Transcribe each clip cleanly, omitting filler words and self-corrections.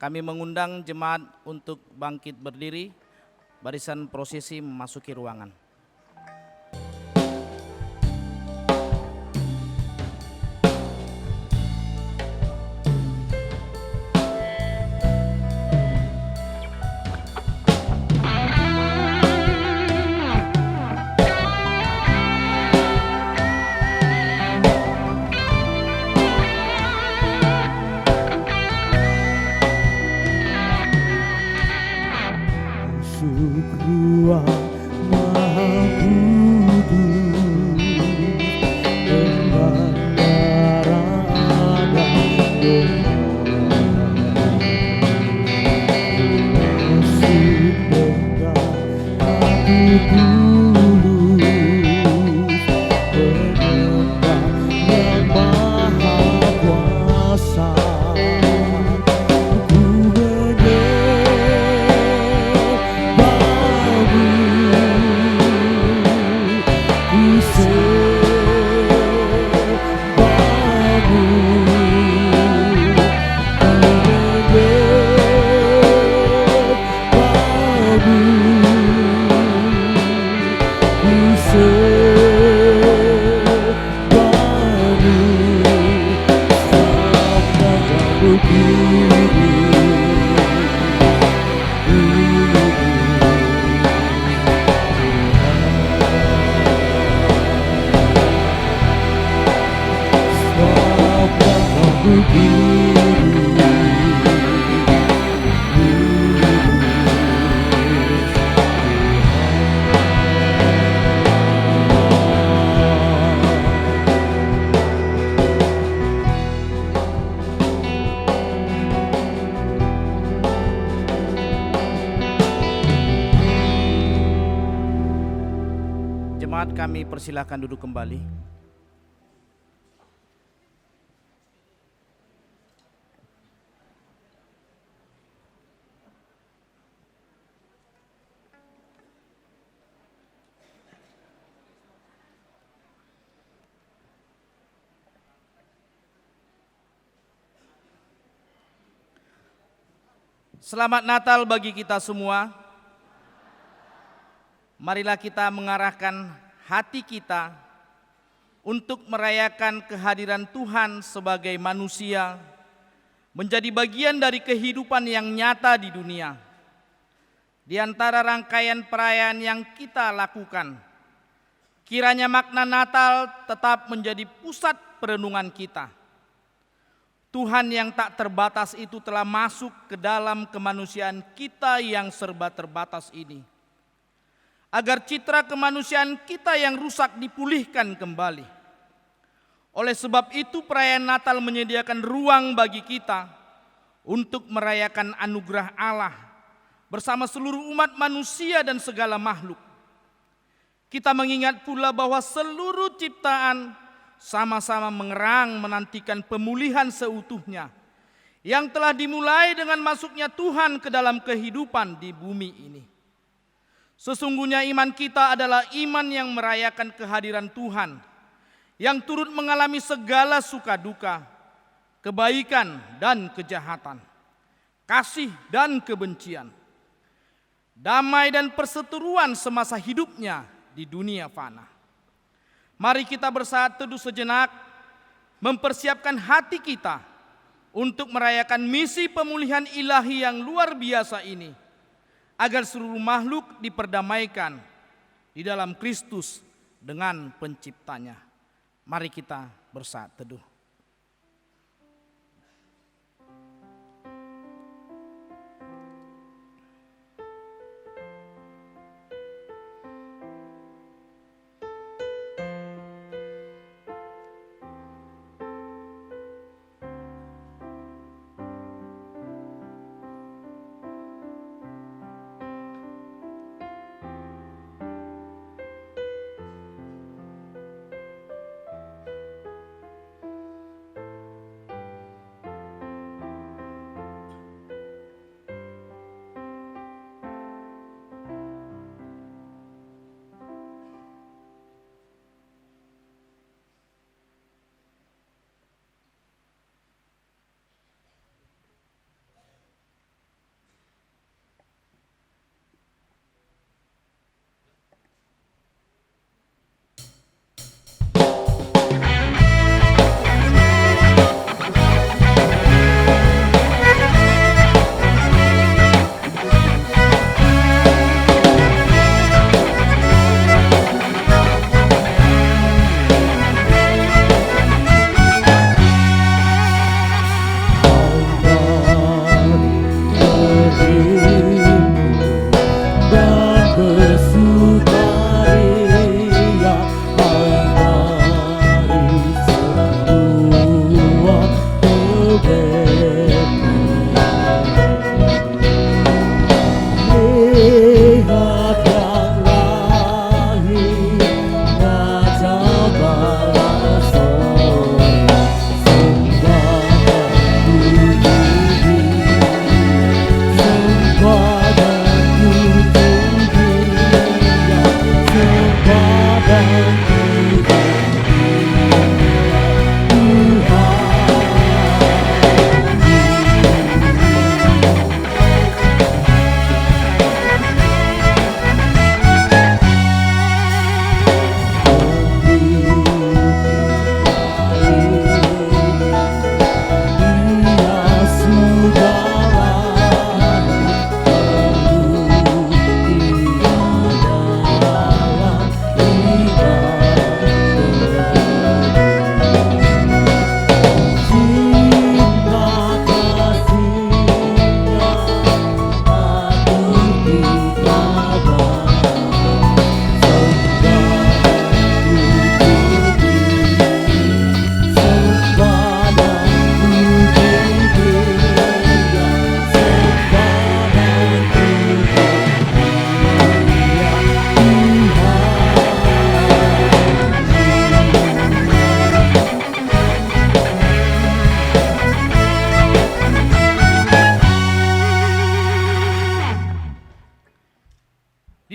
Kami mengundang jemaat untuk bangkit berdiri, barisan prosesi memasuki ruangan. Jemaat, kami persilahkan duduk kembali. Selamat Natal bagi kita semua. Marilah kita mengarahkan hati kita untuk merayakan kehadiran Tuhan sebagai manusia, menjadi bagian dari kehidupan yang nyata di dunia. Di antara rangkaian perayaan yang kita lakukan, kiranya makna Natal tetap menjadi pusat perenungan kita. Tuhan yang tak terbatas itu telah masuk ke dalam kemanusiaan kita yang serba terbatas ini, agar citra kemanusiaan kita yang rusak dipulihkan kembali. Oleh sebab itu perayaan Natal menyediakan ruang bagi kita untuk merayakan anugerah Allah bersama seluruh umat manusia dan segala makhluk. Kita mengingat pula bahwa seluruh ciptaan sama-sama mengerang menantikan pemulihan seutuhnya yang telah dimulai dengan masuknya Tuhan ke dalam kehidupan di bumi ini. Sesungguhnya iman kita adalah iman yang merayakan kehadiran Tuhan, yang turut mengalami segala suka duka, kebaikan dan kejahatan, kasih dan kebencian, damai dan perseteruan semasa hidupnya di dunia fana. Mari kita bersaat teduh sejenak, mempersiapkan hati kita untuk merayakan misi pemulihan ilahi yang luar biasa ini, agar seluruh makhluk diperdamaikan di dalam Kristus dengan penciptanya. Mari kita bersaat teduh.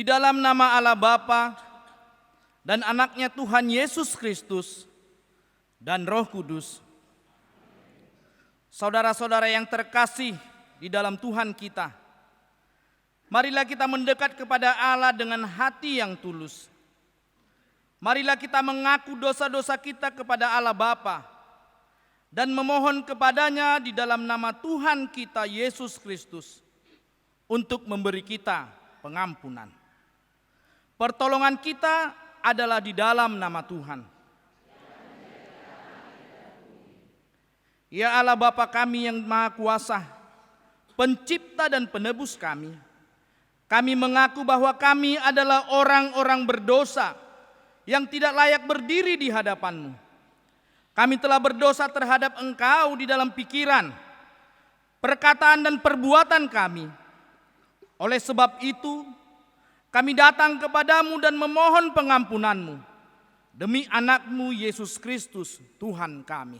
Di dalam nama Allah Bapa dan anaknya Tuhan Yesus Kristus dan Roh Kudus. Saudara-saudara yang terkasih di dalam Tuhan kita, marilah kita mendekat kepada Allah dengan hati yang tulus. Marilah kita mengaku dosa-dosa kita kepada Allah Bapa dan memohon kepadanya di dalam nama Tuhan kita Yesus Kristus untuk memberi kita pengampunan. Pertolongan kita adalah di dalam nama Tuhan. Ya Allah Bapa kami yang Maha Kuasa, Pencipta dan Penebus kami mengaku bahwa kami adalah orang-orang berdosa yang tidak layak berdiri di hadapan-Mu. Kami telah berdosa terhadap Engkau di dalam pikiran, perkataan dan perbuatan kami. Oleh sebab itu, kami datang kepadamu dan memohon pengampunan-Mu demi anak-Mu Yesus Kristus Tuhan kami.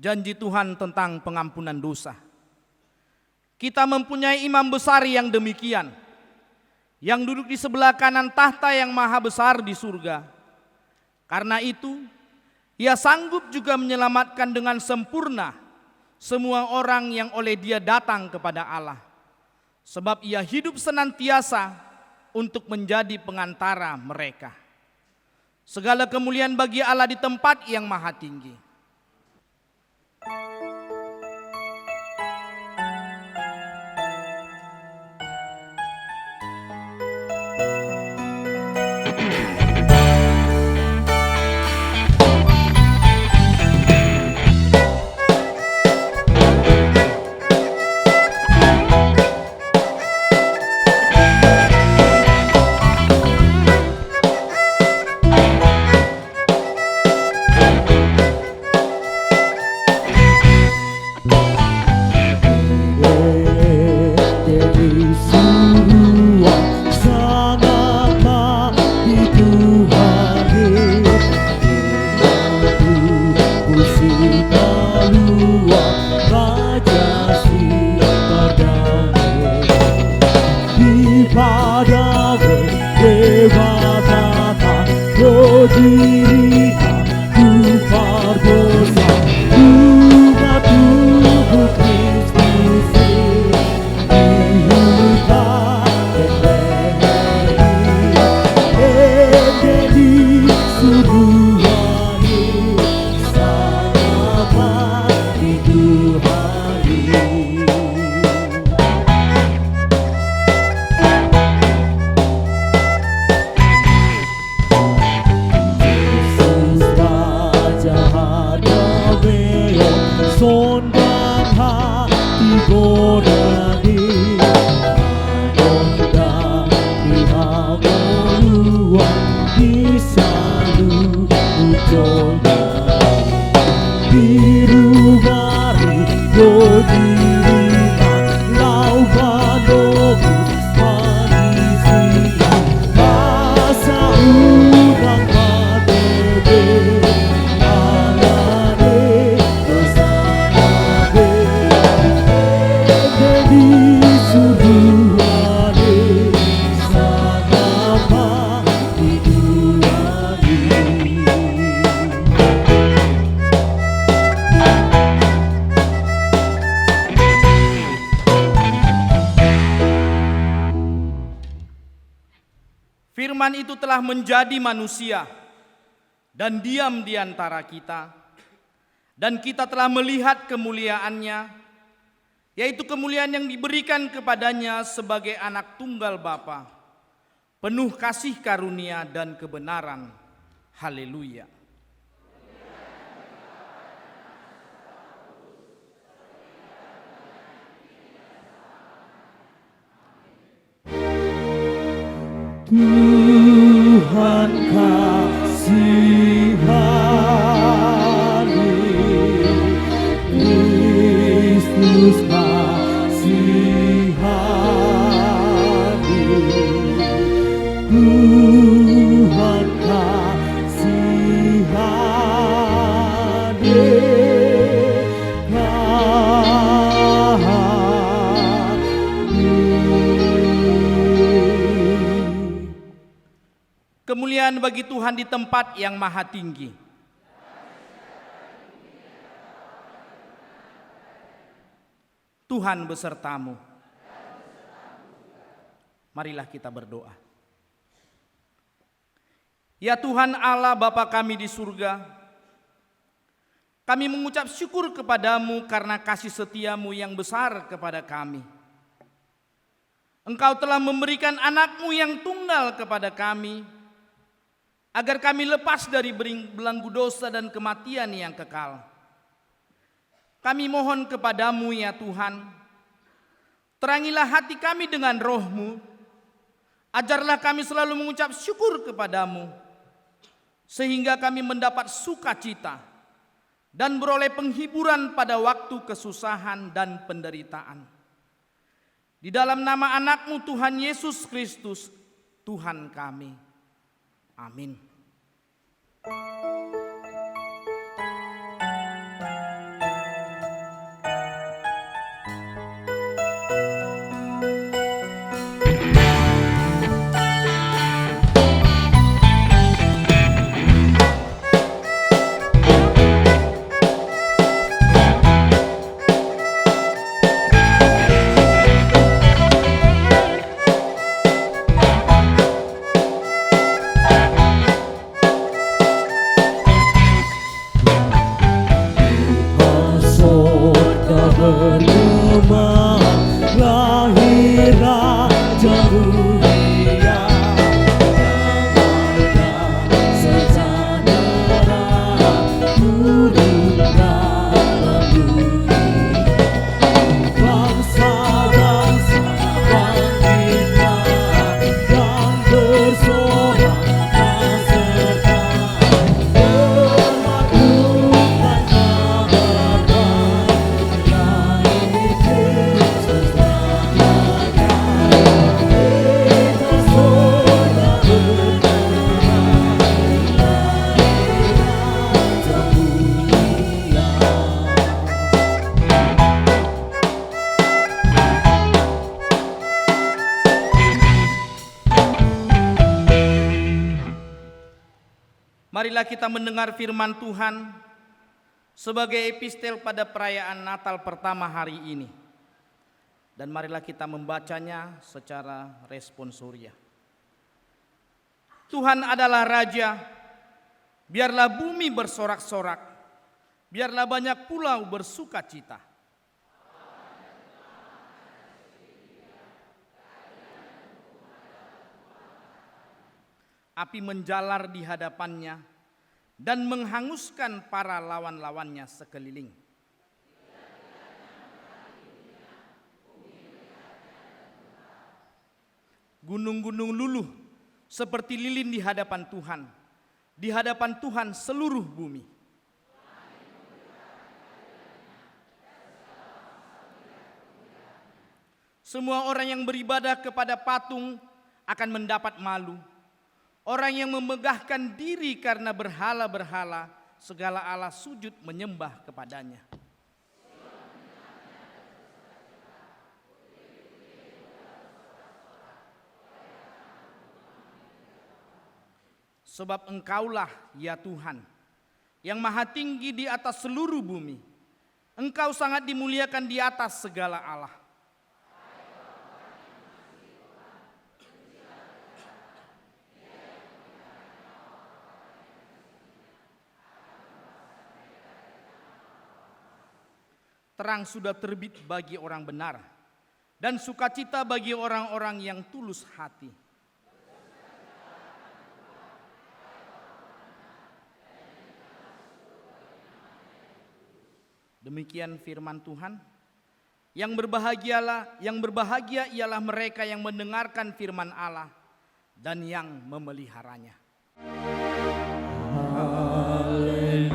Janji Tuhan tentang pengampunan dosa. Kita mempunyai imam besar yang demikian, yang duduk di sebelah kanan tahta yang maha besar di surga. Karena itu, ia sanggup juga menyelamatkan dengan sempurna semua orang yang oleh Dia datang kepada Allah. Sebab ia hidup senantiasa untuk menjadi pengantara mereka. Segala kemuliaan bagi Allah di tempat yang maha tinggi. Di hati berani menunda Tuhan meluang di selalu munculnya biru baru berdirikan lau badogus manusia masa udang badebe alane dosanabe jadi suruhane sagama hidurani. Firman itu telah menjadi manusia dan diam di antara kita, dan kita telah melihat kemuliaannya, yaitu kemuliaan yang diberikan kepadanya sebagai anak tunggal Bapa, penuh kasih karunia dan kebenaran. Haleluya. Tuhan kasihani, Kristus kasihani, Tuhan kasihani, Kemuliaan bagi Tuhan di tempat yang maha tinggi. Tuhan besertamu. Marilah kita berdoa. Ya Tuhan Allah Bapa kami di surga, kami mengucap syukur kepadamu karena kasih setiamu yang besar kepada kami. Engkau telah memberikan anakmu yang tunggal kepada kami, agar kami lepas dari belenggu dosa dan kematian yang kekal. Kami mohon kepadamu ya Tuhan, terangilah hati kami dengan roh-Mu, ajarlah kami selalu mengucap syukur kepadamu, sehingga kami mendapat sukacita dan beroleh penghiburan pada waktu kesusahan dan penderitaan. Di dalam nama anak-Mu Tuhan Yesus Kristus, Tuhan kami. Amin. Marilah kita mendengar firman Tuhan sebagai epistel pada perayaan Natal pertama hari ini. Dan marilah kita membacanya secara responsoria. Tuhan adalah Raja, biarlah bumi bersorak-sorak, biarlah banyak pulau bersuka cita. Api menjalar di hadapannya dan menghanguskan para lawan-lawannya sekeliling. gunung-gunung luluh seperti lilin di hadapan Tuhan seluruh bumi. Semua orang yang beribadah kepada patung akan mendapat malu. Orang yang memegahkan diri karena berhala-berhala, segala Allah sujud menyembah kepadanya. Sebab Engkaulah ya Tuhan, yang maha tinggi di atas seluruh bumi. Engkau sangat dimuliakan di atas segala Allah. Terang sudah terbit bagi orang benar, dan sukacita bagi orang-orang yang tulus hati. Demikian firman Tuhan. Yang berbahagia ialah mereka yang mendengarkan firman Allah dan yang memeliharanya. Haleluya.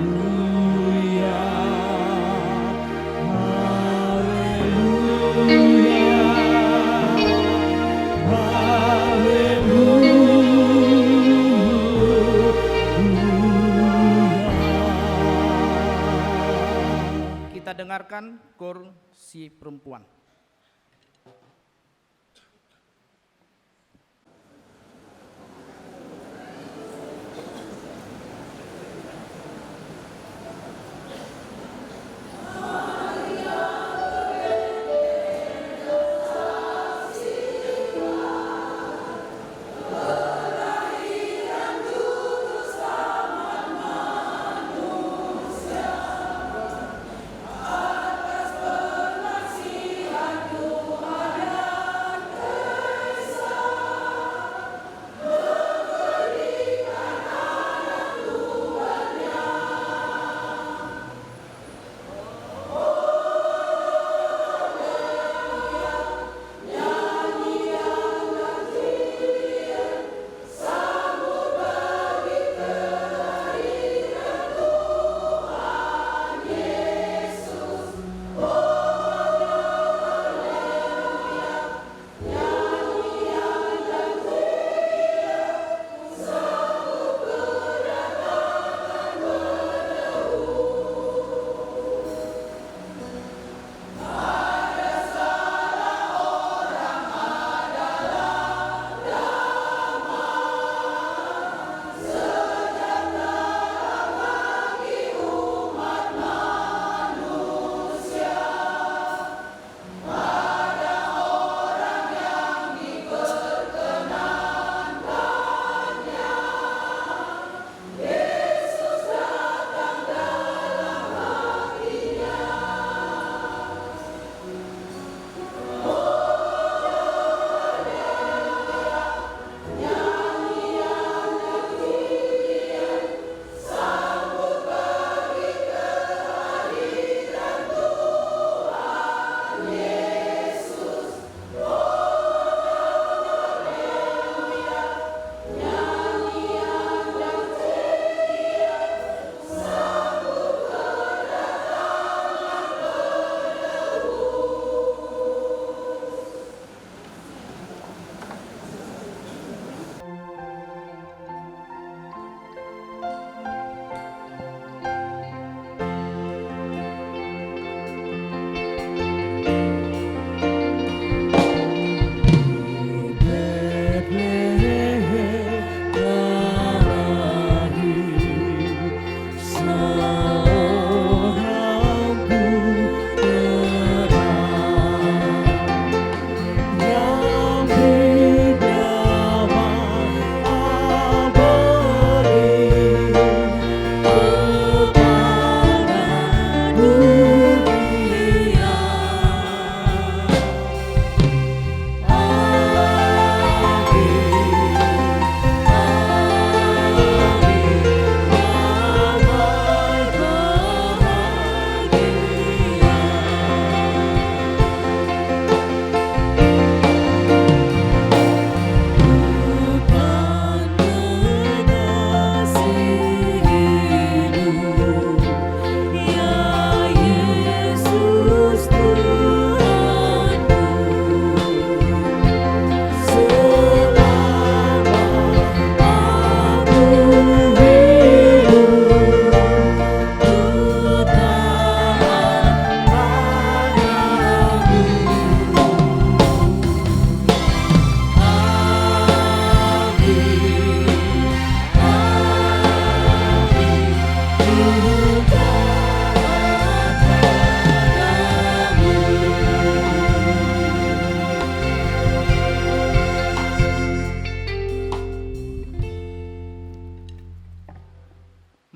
Kita dengarkan kor si perempuan.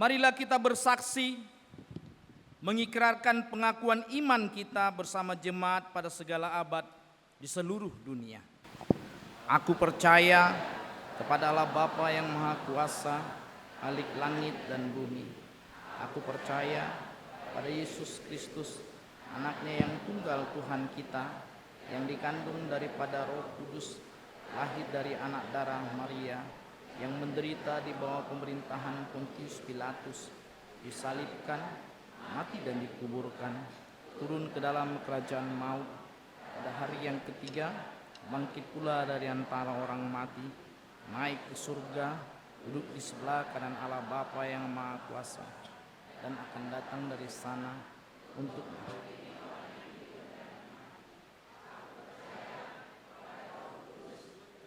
marilah kita bersaksi, mengikrarkan pengakuan iman kita bersama jemaat pada segala abad di seluruh dunia. Aku percaya kepada Allah Bapa yang Maha Kuasa, Khalik langit dan bumi. Aku percaya pada Yesus Kristus, anaknya yang tunggal Tuhan kita, yang dikandung daripada Roh Kudus, lahir dari anak darah Maria, yang menderita di bawah pemerintahan Pontius Pilatus, disalibkan, mati dan dikuburkan, turun ke dalam kerajaan maut, pada hari yang ketiga bangkit pula dari antara orang mati, naik ke surga, duduk di sebelah kanan Allah Bapa yang Maha Kuasa, dan akan datang dari sana untuk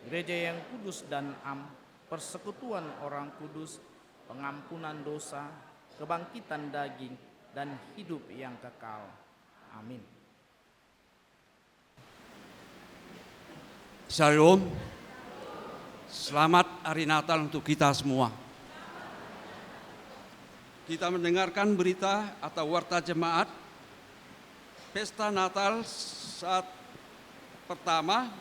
gereja yang kudus dan am, persekutuan orang kudus, pengampunan dosa, kebangkitan daging, dan hidup yang kekal. Amin. Shalom. Selamat hari Natal untuk kita semua. Kita mendengarkan berita atau warta jemaat Pesta Natal saat pertama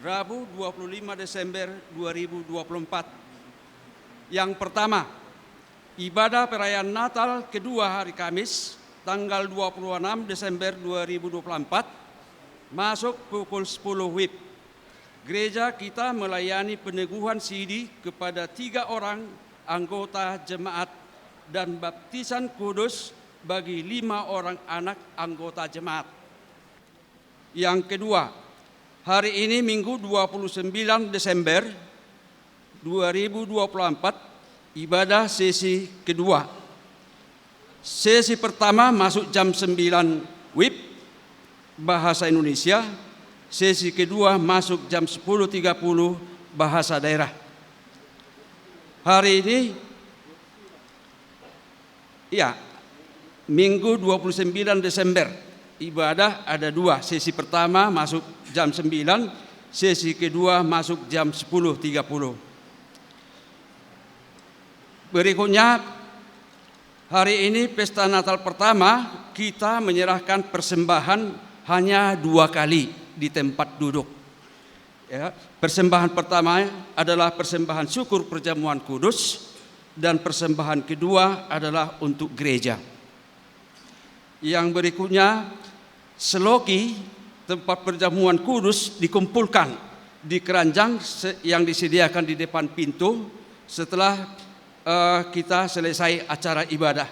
Rabu 25 Desember 2024. Yang pertama, ibadah perayaan Natal kedua hari Kamis tanggal 26 Desember 2024 masuk pukul 10 WIB. Gereja kita melayani peneguhan sidi kepada 3 orang anggota jemaat dan baptisan kudus bagi 5 orang anak anggota jemaat. Yang kedua, hari ini Minggu 29 Desember 2024 ibadah sesi kedua. Sesi pertama masuk jam 9 WIB bahasa Indonesia. Sesi kedua masuk jam 10.30 bahasa daerah. Hari ini Minggu 29 Desember ibadah ada 2. Sesi pertama masuk jam 9, sesi kedua masuk jam 10.30. Berikutnya, hari ini pesta Natal pertama kita menyerahkan persembahan hanya 2 kali di tempat duduk. Ya, persembahan pertama adalah persembahan syukur perjamuan kudus dan persembahan kedua adalah untuk gereja. Yang berikutnya, seloki tempat perjamuan kudus dikumpulkan di keranjang yang disediakan di depan pintu setelah kita selesai acara ibadah.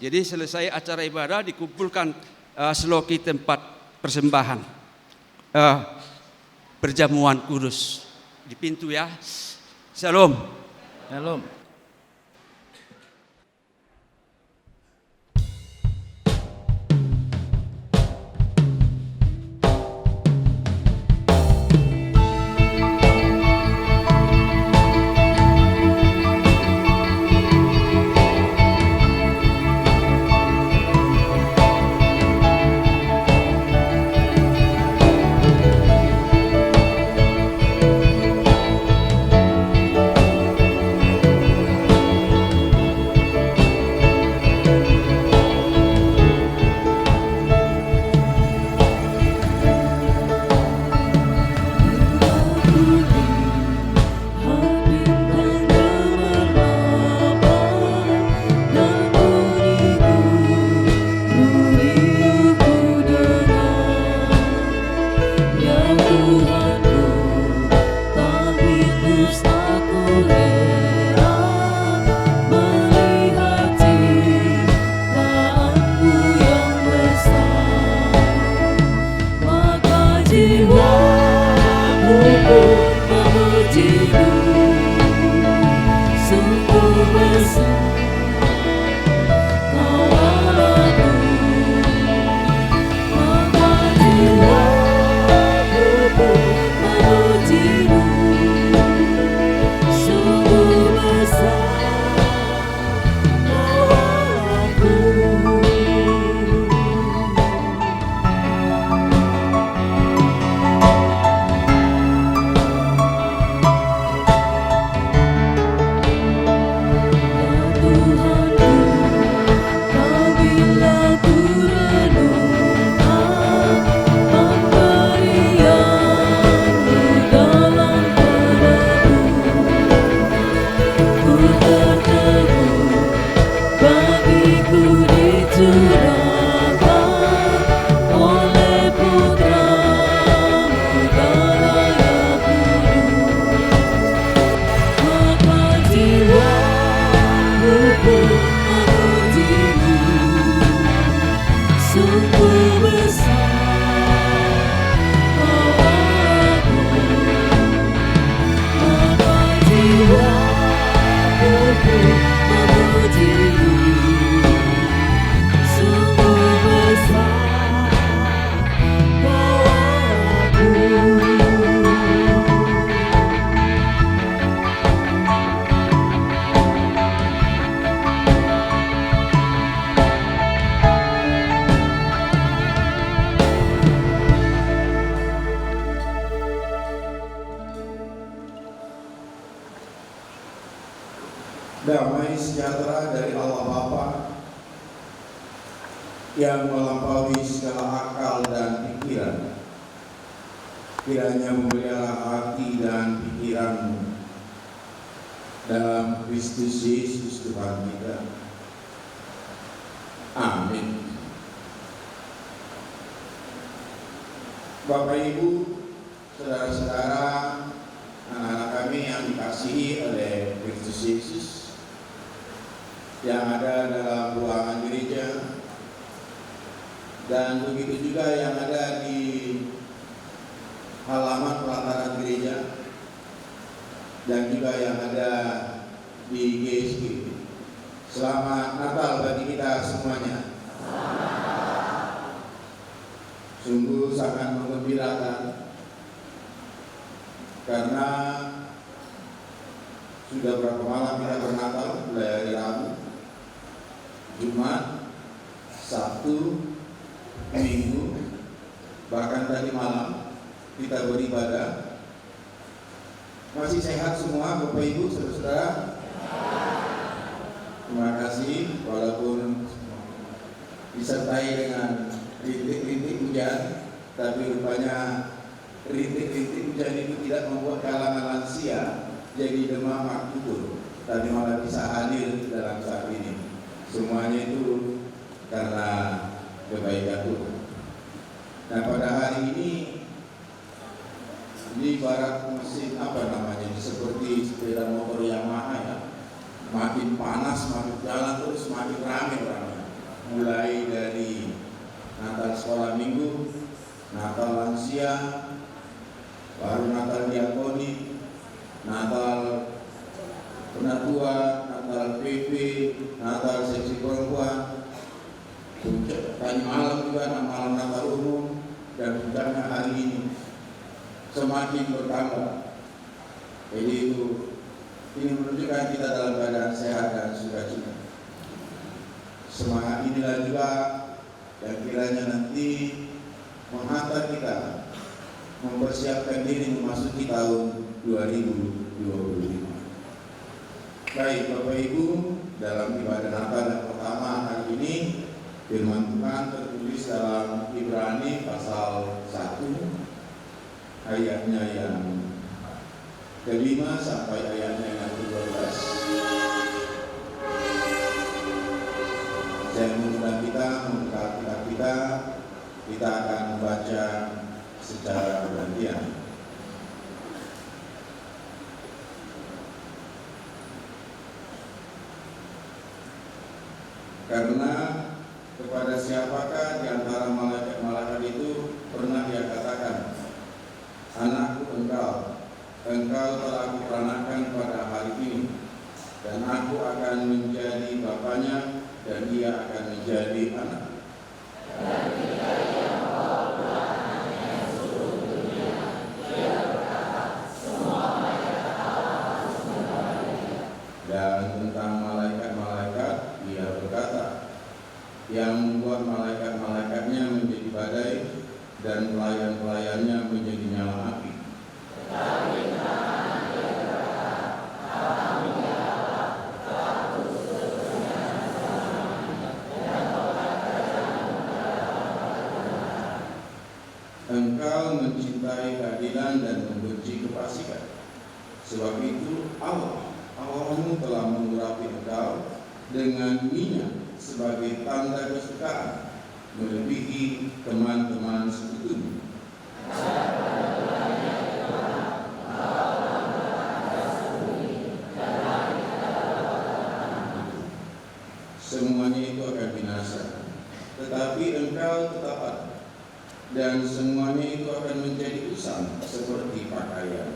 Jadi selesai acara ibadah dikumpulkan seloki tempat persembahan perjamuan kudus di pintu ya. Shalom. Shalom. Sungguh besar Allah-Ku, maka jiwaku pun memuji-Mu. Sungguh besar Allah-Ku. Damai sejahtera dari Allah Bapa yang melampaui segala akal dan pikiran, kiranya memelihara hati dan pikiranmu dalam Kristus Yesus Tuhan kita. Amin. Bapak Ibu, saudara-saudara, anak-anak kami yang dikasihi oleh Kristus Yesus yang ada dalam ruangan gereja, dan begitu juga yang ada di halaman pelataran gereja, dan juga yang ada di GSG. Selamat Natal bagi kita semuanya. Sungguh sangat menggembirakan karena sudah berapa malam kita bernatal, mulai hari Rabu, Jumat, Sabtu, Minggu, bahkan tadi malam kita beribadah. Masih sehat semua Bapak Ibu, saudara-saudara? Terima kasih, walaupun disertai dengan rintik-rintik hujan, tapi rupanya rintik-rintik hujan itu tidak membuat kalangan lansia jadi demam makmur, tapi malah bisa hadir dalam saat ini. Semuanya itu karena kebaikan Tuhan. Nah, pada hari ini ibarat mesin seperti sepeda motor Yamaha ya, makin panas, makin jalan terus, makin ramai orangnya. Mulai dari Natal sekolah minggu, Natal lansia, baru Natal diakoni, Natal penatua, Natal PP, Natal seksi perempuan, tadi malam juga malam Natal umum, dan puncaknya hari ini semakin bertambah. Jadi ini menunjukkan kita dalam keadaan sehat dan sukacita. Semangat inilah juga yang kiranya nanti menghantar kita mempersiapkan diri memasuki tahun 2025. Baik Bapak Ibu, dalam ibadah Natal yang pertama hari ini, firman Tuhan tertulis dalam Ibrani pasal 1 ayatnya yang ke-5 sampai ayatnya yang ke-12. Saya mengundang kita membuka kitab kita akan membaca secara bergantian. Karena kepada siapakah di antara malaikat-malaikat itu pernah dia katakan, anakku engkau telah kuperanakan pada hari ini, dan aku akan menjadi bapaknya, dan dia akan menjadi anak. Dan tentang malaikat-malaikat dia berkata, yang membuat malaikat-malaikatnya menjadi badai dan pelayan-pelayannya menjadi nyala api. Engkau mencintai keadilan dan membenci kefasikan. Sebab itu Allahmu telah mengurapi engkau dengan minyak sebagai tanda kesukaan, melebihi teman-teman sekutumu. Semuanya itu akan binasa, tetapi engkau dan semuanya itu akan menjadi usang seperti pakaian.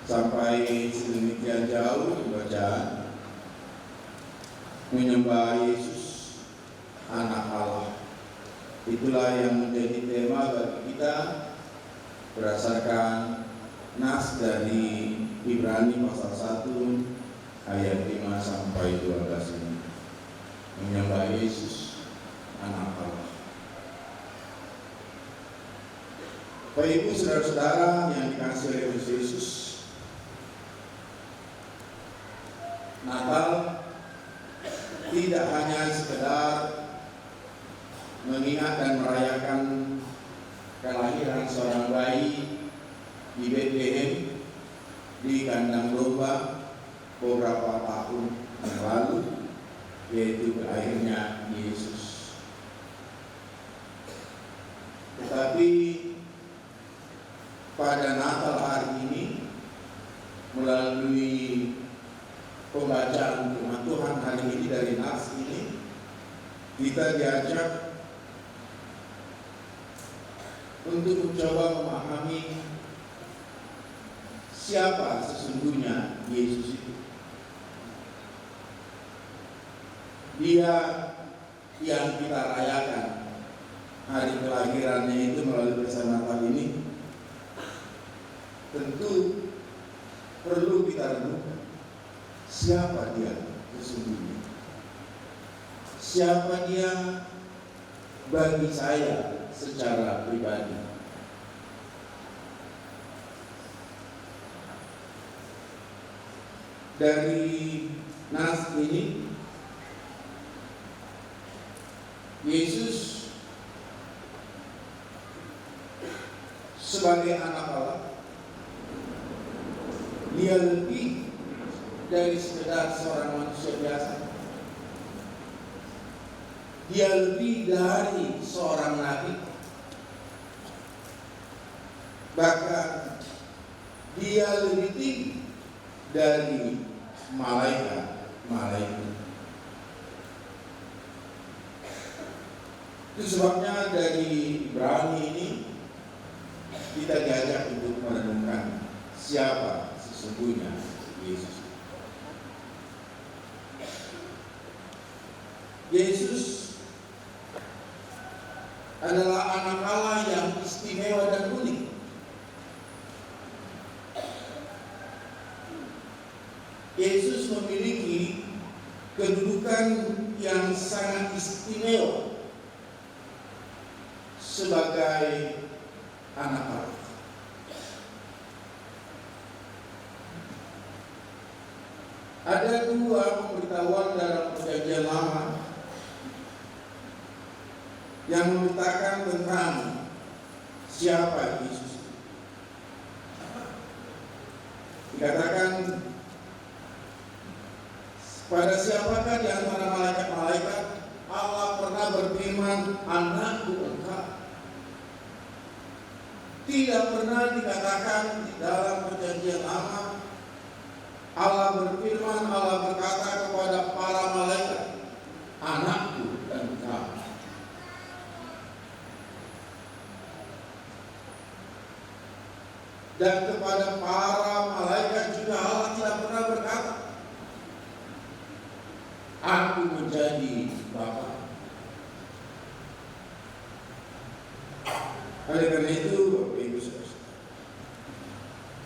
Sampai sedemikian jauh bacaan menyembah Yesus anak Allah. Itulah yang menjadi tema bagi kita berdasarkan nas dari Ibrani pasal 1 ayat 5 sampai 12 ini. Menyembah Yesus anak Allah. Bapak Ibu saudara-saudara yang dikasihi oleh Kristus Yesus, Natal tidak hanya sekedar mengingat dan merayakan kelahiran seorang bayi di Bethlehem di kandang domba beberapa tahun yang lalu, yaitu lahirnya Yesus. Tetapi pada Natal hari ini, melalui pembacaan firman Tuhan hari ini dari nas ini, kita diajak untuk mencoba memahami siapa sesungguhnya Yesus itu. Dia yang kita rayakan hari kelahirannya itu melalui pesan Natal ini, tentu perlu kita renungkan siapa dia sesungguhnya. Siapa dia bagi saya secara pribadi. Dari nas ini, Yesus sebagai anak Allah, dia lebih dari sekedar seorang manusia biasa. Dia lebih dari seorang nabi. Bahkan dia lebih tinggi dari malaikat. Itu sebabnya dari Ibrani ini kita diajak untuk merenungkan siapa sesungguhnya Yesus. Yesus adalah anak Allah yang istimewa dan unik. Yesus memiliki kedudukan yang sangat istimewa sebagai anak Allah. Ada dua pemberitahuan dalam Perjanjian Lama yang memberitakan tentang siapa Yesus. Dikatakan, pada siapakah di antara malaikat-malaikat Allah pernah berfirman, anakku engkau. Tidak pernah dikatakan di dalam Perjanjian Lama Allah berfirman, Allah berkata kepada para malaikat, anakku engkau. Dan kepada para malaikat juga Allah tidak pernah berkata, aku menjadi Bapa. Oleh karena itu, Bapak Ibu Saudara,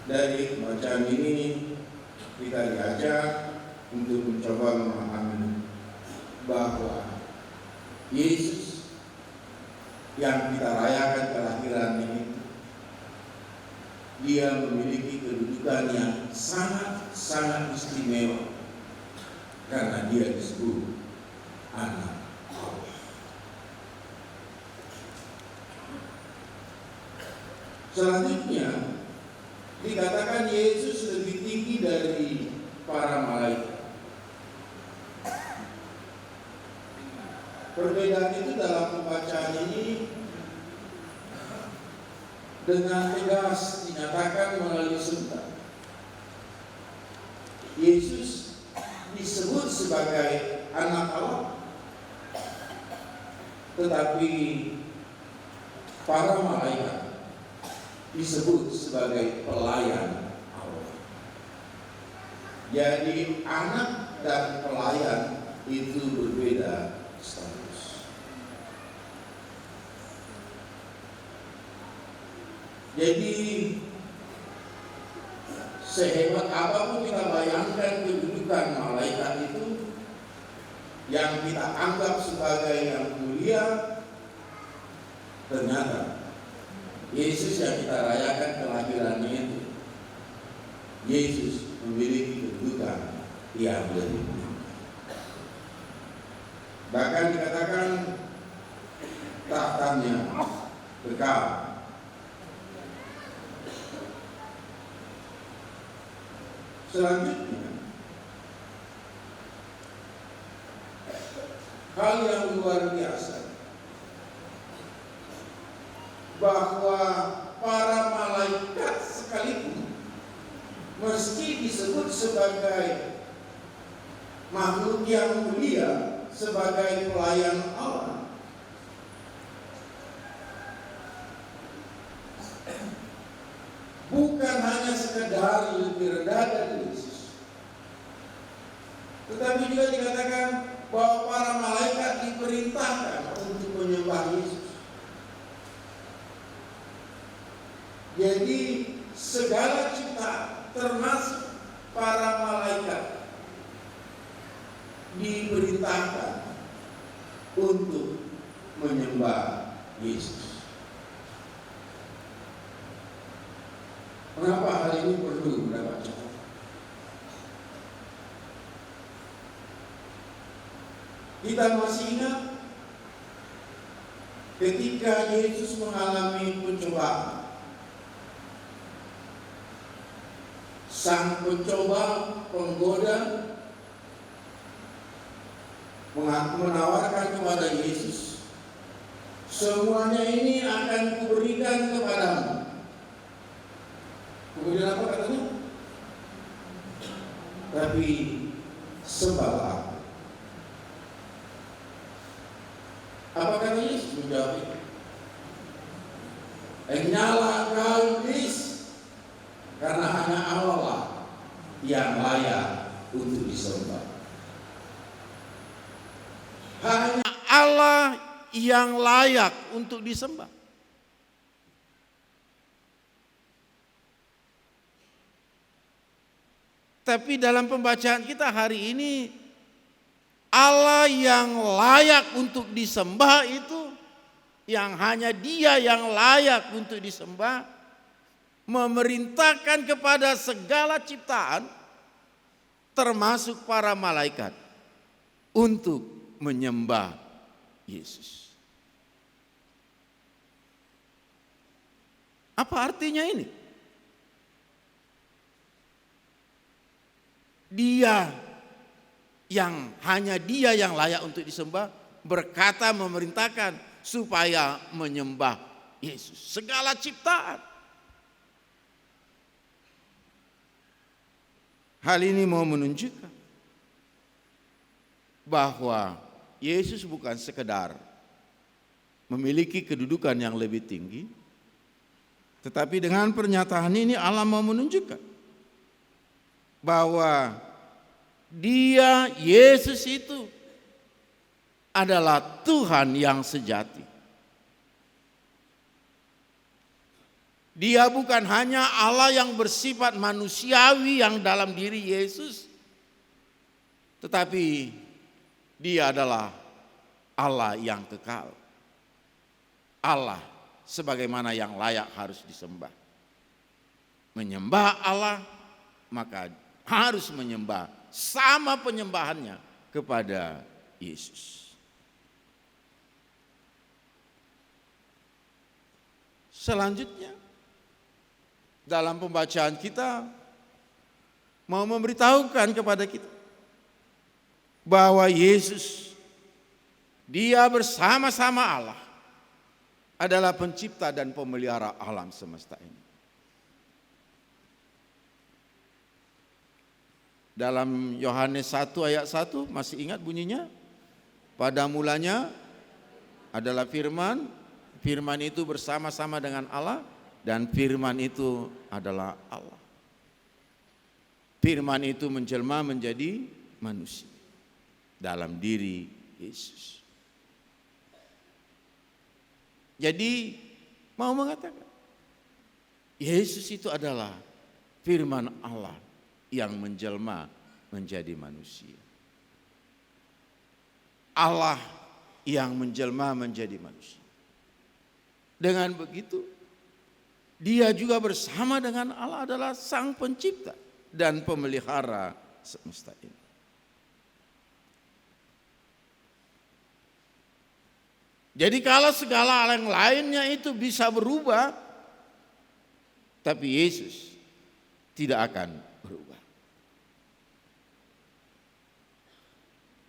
dari bacaan ini kita diajak untuk mencoba memahami bahwa Yesus yang kita rayakan kelahiran ini, dia memiliki kedudukan yang sangat istimewa karena dia disebut anak Allah. Selanjutnya dikatakan Yesus lebih tinggi dari para malaikat. Perbedaan itu dalam pembacaan ini dengan tegas dinyatakan melalui sebutan. Yesus disebut sebagai anak Allah, tetapi para malaikat disebut sebagai pelayan Allah. Jadi anak dan pelayan itu berbeda status. Jadi sehebat apapun kita bayangkan kedudukan malaikat itu yang kita anggap sebagai yang mulia, ternyata Yesus yang kita rayakan kelahirannya itu, Yesus memiliki kedudukan yang lebih tinggi. Bahkan dikatakan tahtanya kekal. Selanjutnya, hal yang luar biasa, bahwa para malaikat sekalipun meski disebut sebagai makhluk yang mulia, sebagai pelayan Allah, bukan hanya sekedar lebih rendah dari Yesus, tetapi juga dikatakan bahwa para malaikat diperintahkan untuk menyembah Yesus. Jadi segala ciptaan termasuk para malaikat diperintahkan untuk menyembah Yesus. Kenapa hal ini perlu mendapat catatan? Kita masih ingat ketika Yesus mengalami pencobaan, sang pencoba penggoda menawarkan kepada Yesus, semuanya ini akan kuberikan kepadamu. Kemudian apa katanya? Tapi sembahlah aku. Apa kata Yesus menjawab itu? Nyala kau iblis, karena hanya Allah lah yang layak untuk disembah. Hanya Allah yang layak untuk disembah. Tapi dalam pembacaan kita hari ini, Allah yang layak untuk disembah itu, yang hanya Dia yang layak untuk disembah, memerintahkan kepada segala ciptaan, termasuk para malaikat, untuk menyembah Yesus. Apa artinya ini? Hanya Dia yang layak untuk disembah, berkata memerintahkan supaya menyembah Yesus. Segala ciptaan. Hal ini mau menunjukkan bahwa Yesus bukan sekedar memiliki kedudukan yang lebih tinggi, tetapi dengan pernyataan ini Allah mau menunjukkan bahwa Dia, Yesus itu adalah Tuhan yang sejati. Dia bukan hanya Allah yang bersifat manusiawi yang dalam diri Yesus, tetapi Dia adalah Allah yang kekal. Allah sebagaimana yang layak harus disembah. Menyembah Allah, maka harus menyembah sama penyembahannya kepada Yesus. Selanjutnya, dalam pembacaan kita mau memberitahukan kepada kita bahwa Yesus, Dia bersama-sama Allah adalah pencipta dan pemelihara alam semesta ini. Dalam Yohanes 1 ayat 1 masih ingat bunyinya? Pada mulanya adalah firman, firman itu bersama-sama dengan Allah, dan firman itu adalah Allah. Firman itu menjelma menjadi manusia dalam diri Yesus. Jadi mau mengatakan Yesus itu adalah firman Allah yang menjelma menjadi manusia. Allah yang menjelma menjadi manusia. Dengan begitu, Dia juga bersama dengan Allah adalah Sang Pencipta dan pemelihara semesta ini. Jadi kalau segala hal yang lainnya itu bisa berubah, tapi Yesus tidak akan berubah.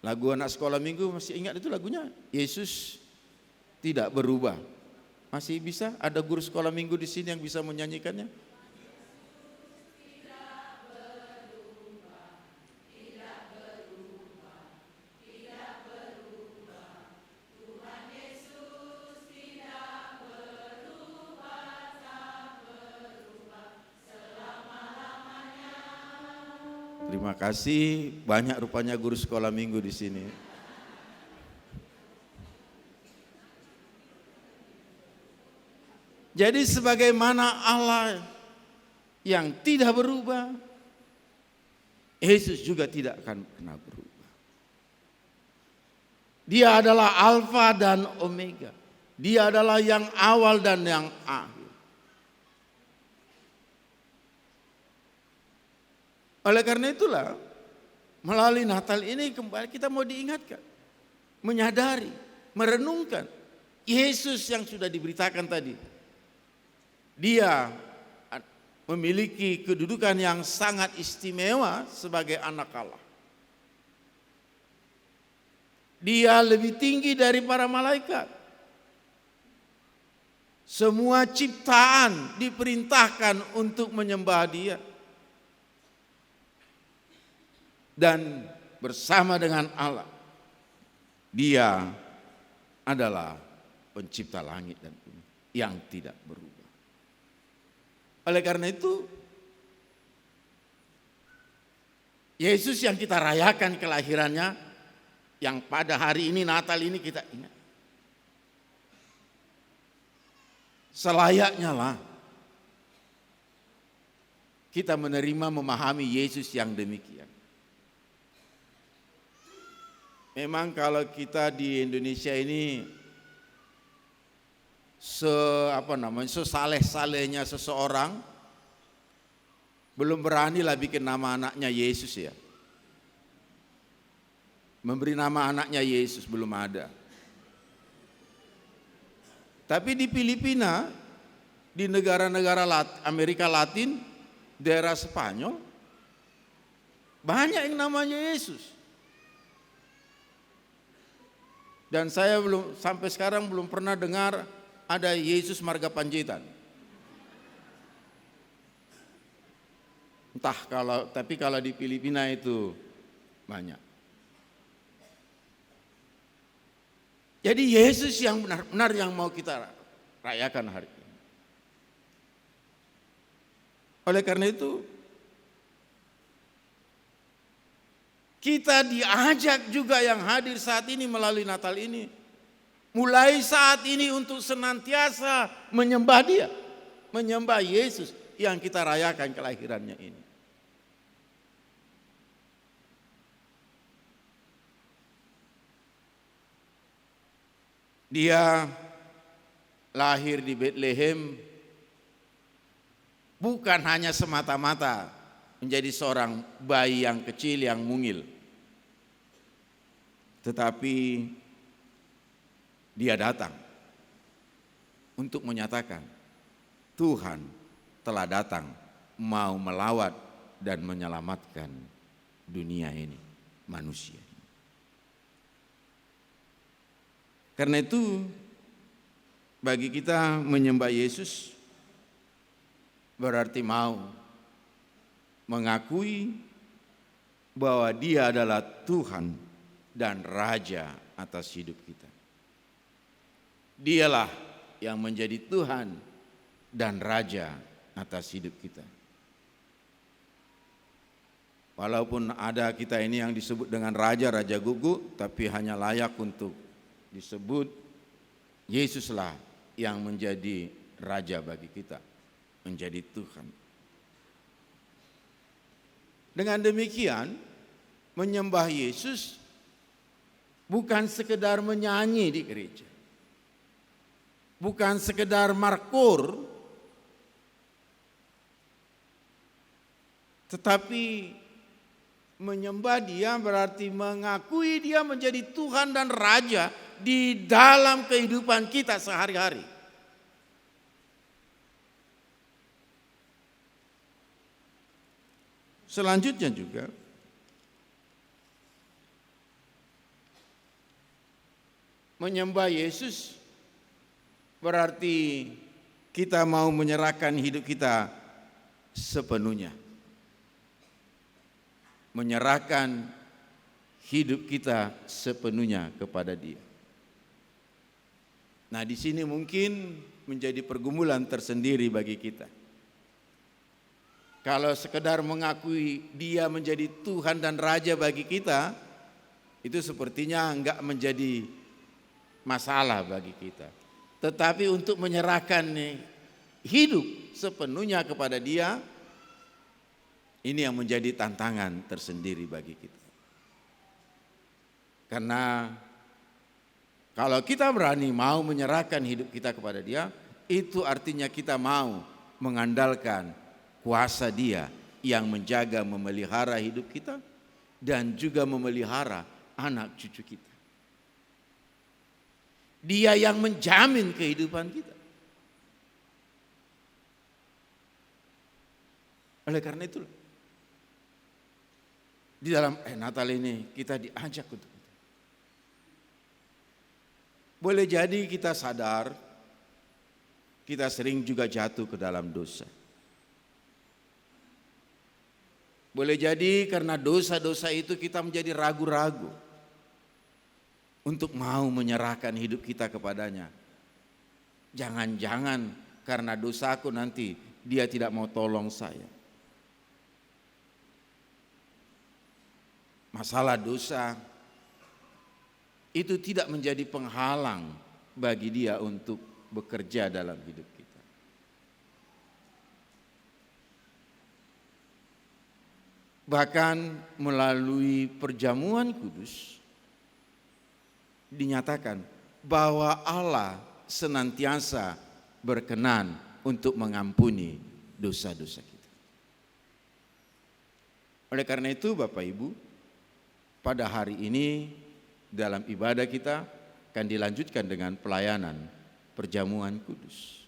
Lagu anak sekolah minggu masih ingat itu lagunya? Yesus tidak berubah. Masih bisa? Ada guru sekolah minggu di sini yang bisa menyanyikannya? Terima kasih, banyak rupanya guru sekolah minggu di sini. Jadi sebagaimana Allah yang tidak berubah, Yesus juga tidak akan pernah berubah. Dia adalah Alfa dan Omega. Dia adalah yang awal dan yang akhir. Oleh karena itulah, melalui Natal ini kembali kita mau diingatkan, menyadari, merenungkan Yesus yang sudah diberitakan tadi. Dia memiliki kedudukan yang sangat istimewa sebagai anak Allah. Dia lebih tinggi dari para malaikat. Semua ciptaan diperintahkan untuk menyembah Dia. Dan bersama dengan Allah, Dia adalah pencipta langit dan bumi yang tidak berubah. Oleh karena itu, Yesus yang kita rayakan kelahirannya, yang pada hari ini Natal ini kita ingat, selayaknya lah kita menerima memahami Yesus yang demikian. Memang kalau kita di Indonesia ini sesaleh-salehnya seseorang belum beranilah bikin nama anaknya Yesus ya. Memberi nama anaknya Yesus belum ada. Tapi di Filipina, di negara-negara Amerika Latin, daerah Spanyol, banyak yang namanya Yesus. Dan saya sampai sekarang belum pernah dengar ada Yesus Marga Panjaitan. Tapi kalau di Filipina itu banyak. Jadi Yesus yang benar-benar yang mau kita rayakan hari ini. Oleh karena itu, kita diajak juga yang hadir saat ini melalui Natal ini, mulai saat ini untuk senantiasa menyembah Dia, menyembah Yesus yang kita rayakan kelahirannya ini. Dia lahir di Bethlehem bukan hanya semata-mata menjadi seorang bayi yang kecil yang mungil, tetapi Dia datang untuk menyatakan Tuhan telah datang mau melawat dan menyelamatkan dunia ini, manusia. Karena itu Bagi kita menyembah Yesus berarti mau mengakui bahwa Dia adalah Tuhan dan Raja atas hidup kita. Dialah yang menjadi Tuhan dan Raja atas hidup kita. Walaupun ada kita ini yang disebut dengan raja gugu, tapi hanya layak untuk disebut Yesuslah yang menjadi Raja bagi kita, menjadi Tuhan. Dengan demikian, menyembah Yesus bukan sekedar menyanyi di gereja, bukan sekedar markur, tetapi menyembah Dia berarti mengakui Dia menjadi Tuhan dan Raja di dalam kehidupan kita sehari-hari. Selanjutnya juga, menyembah Yesus berarti kita mau menyerahkan hidup kita sepenuhnya. Menyerahkan hidup kita sepenuhnya kepada Dia. Nah, di sini mungkin menjadi pergumulan tersendiri bagi kita. Kalau sekedar mengakui Dia menjadi Tuhan dan Raja bagi kita, itu sepertinya enggak menjadi masalah bagi kita. Tetapi untuk menyerahkan hidup sepenuhnya kepada Dia, ini yang menjadi tantangan tersendiri bagi kita. Karena kalau kita berani mau menyerahkan hidup kita kepada Dia, itu artinya kita mau mengandalkan kuasa Dia yang menjaga, memelihara hidup kita dan juga memelihara anak cucu kita. Dia yang menjamin kehidupan kita. Oleh karena itulah, di dalam Natal ini kita diajak untuk itu. Boleh jadi kita sadar, kita sering juga jatuh ke dalam dosa. Boleh jadi karena dosa-dosa itu kita menjadi ragu-ragu untuk mau menyerahkan hidup kita kepadanya. Jangan-jangan karena dosaku nanti Dia tidak mau tolong saya. Masalah dosa itu tidak menjadi penghalang bagi Dia untuk bekerja dalam hidup kita. Bahkan melalui perjamuan kudus dinyatakan bahwa Allah senantiasa berkenan untuk mengampuni dosa-dosa kita. Oleh karena itu Bapak Ibu, pada hari ini dalam ibadah kita akan dilanjutkan dengan pelayanan perjamuan kudus.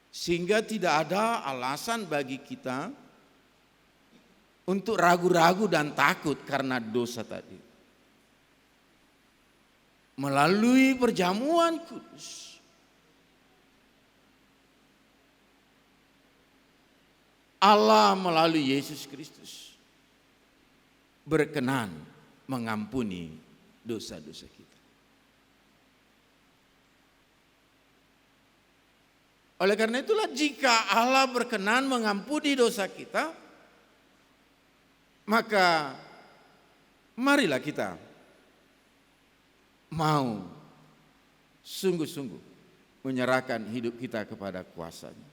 Sehingga tidak ada alasan bagi kita untuk ragu-ragu dan takut karena dosa tadi. Melalui perjamuan kudus, Allah melalui Yesus Kristus berkenan mengampuni dosa-dosa kita. Oleh karena itulah jika Allah berkenan mengampuni dosa kita, maka marilah kita mau sungguh-sungguh menyerahkan hidup kita kepada kuasa-Nya.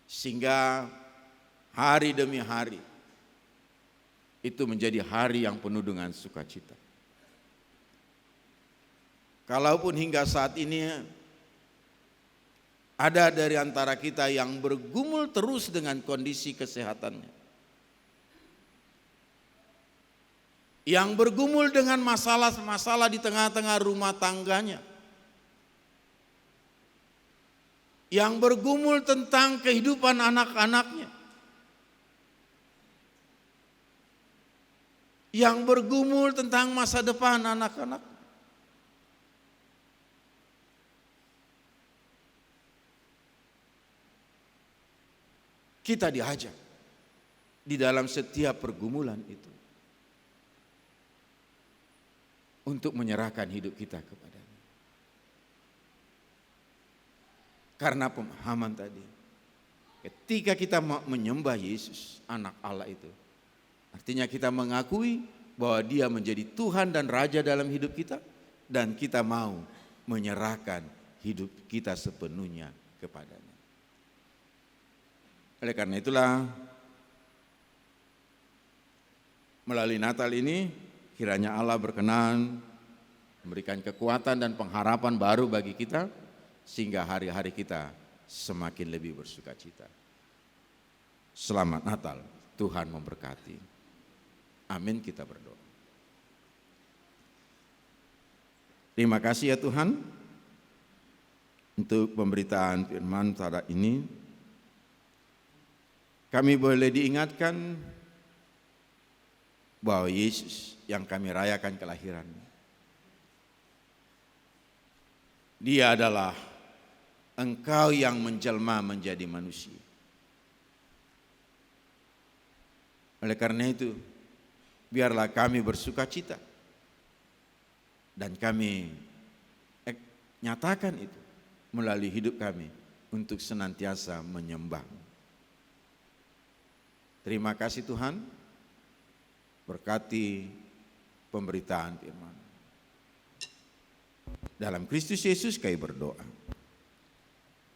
Sehingga hari demi hari itu menjadi hari yang penuh dengan sukacita. Kalaupun hingga saat ini ada dari antara kita yang bergumul terus dengan kondisi kesehatannya, yang bergumul dengan masalah-masalah di tengah-tengah rumah tangganya, yang bergumul tentang kehidupan anak-anaknya, yang bergumul tentang masa depan anak-anak, Kita diajak di dalam setiap pergumulan itu untuk menyerahkan hidup kita kepadanya. Karena pemahaman tadi, ketika kita menyembah Yesus, anak Allah itu, artinya kita mengakui bahwa Dia menjadi Tuhan dan Raja dalam hidup kita, dan kita mau menyerahkan hidup kita sepenuhnya kepadanya. Oleh karena itulah, melalui Natal ini, kiranya Allah berkenan memberikan kekuatan dan pengharapan baru bagi kita, sehingga hari-hari kita semakin lebih bersukacita. Selamat Natal, Tuhan memberkati. Amin, kita berdoa. Terima kasih ya Tuhan untuk pemberitaan firman pada ini. Kami boleh diingatkan bahwa Yesus yang kami rayakan kelahirannya, Dia adalah Engkau yang menjelma menjadi manusia. Oleh karena itu, biarlah kami bersukacita dan kami nyatakan itu melalui hidup kami untuk senantiasa menyembah. Terima kasih Tuhan, berkati pemberitaan firman. Dalam Kristus Yesus kami berdoa.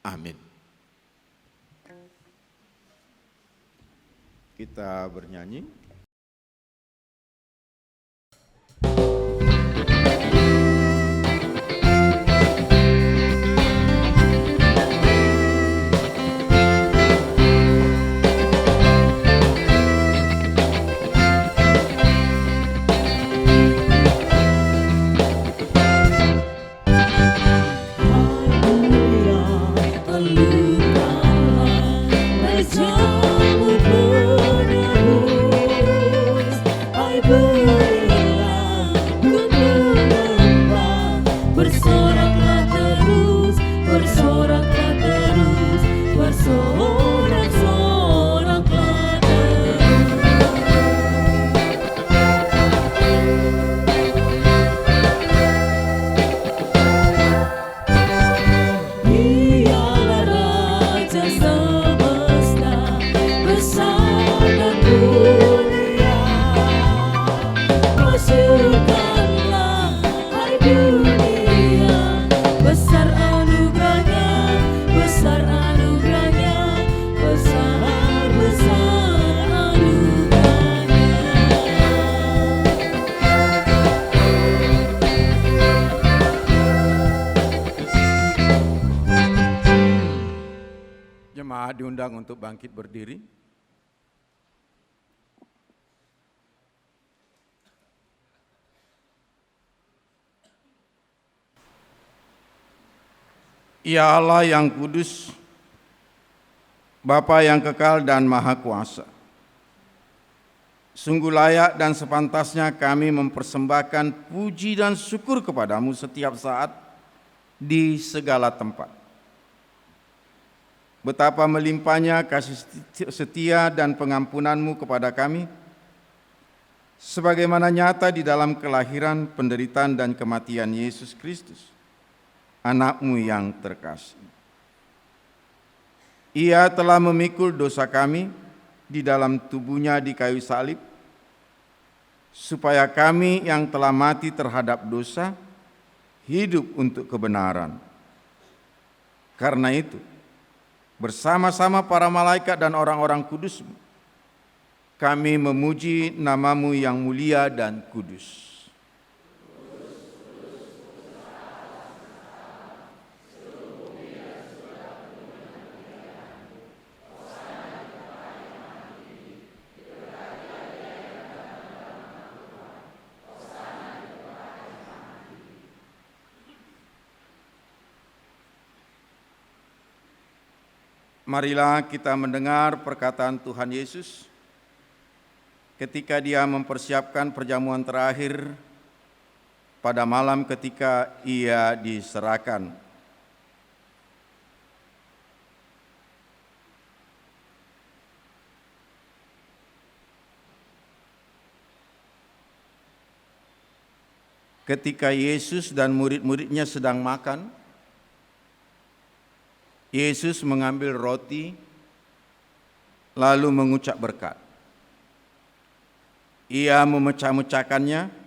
Amin. Kita bernyanyi. Jemaat diundang untuk bangkit berdiri. Ya Allah yang kudus, Bapa yang kekal dan maha kuasa, sungguh layak dan sepantasnya kami mempersembahkan puji dan syukur kepadamu setiap saat di segala tempat. Betapa melimpahnya kasih setia dan pengampunanmu kepada kami, sebagaimana nyata di dalam kelahiran, penderitaan, dan kematian Yesus Kristus, Anak-Mu yang terkasih. Ia telah memikul dosa kami di dalam tubuhnya di kayu salib, supaya kami yang telah mati terhadap dosa, hidup untuk kebenaran. Karena itu, bersama-sama para malaikat dan orang-orang kudus, kami memuji nama-Mu yang mulia dan kudus. Marilah kita mendengar perkataan Tuhan Yesus ketika Dia mempersiapkan perjamuan terakhir pada malam ketika Ia diserahkan. ketika Yesus dan murid-muridnya sedang makan, Yesus mengambil roti lalu mengucap berkat. Ia memecah-mecahkannya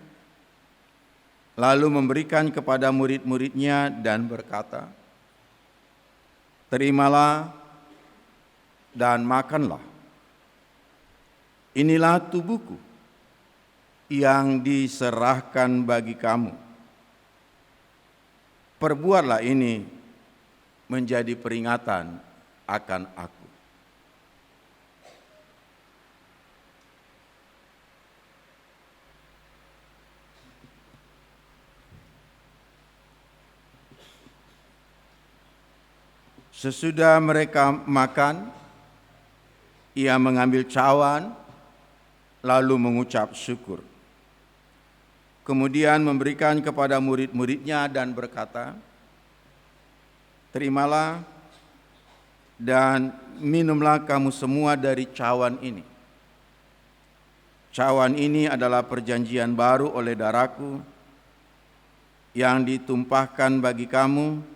lalu memberikan kepada murid-muridnya dan berkata, "Terimalah dan makanlah. Inilah tubuhku yang diserahkan bagi kamu. Perbuatlah ini menjadi peringatan akan aku." Sesudah mereka makan, ia mengambil cawan, lalu mengucap syukur. Kemudian memberikan kepada murid-muridnya dan berkata, "Terimalah dan minumlah kamu semua dari cawan ini. Cawan ini adalah perjanjian baru oleh darahku yang ditumpahkan bagi kamu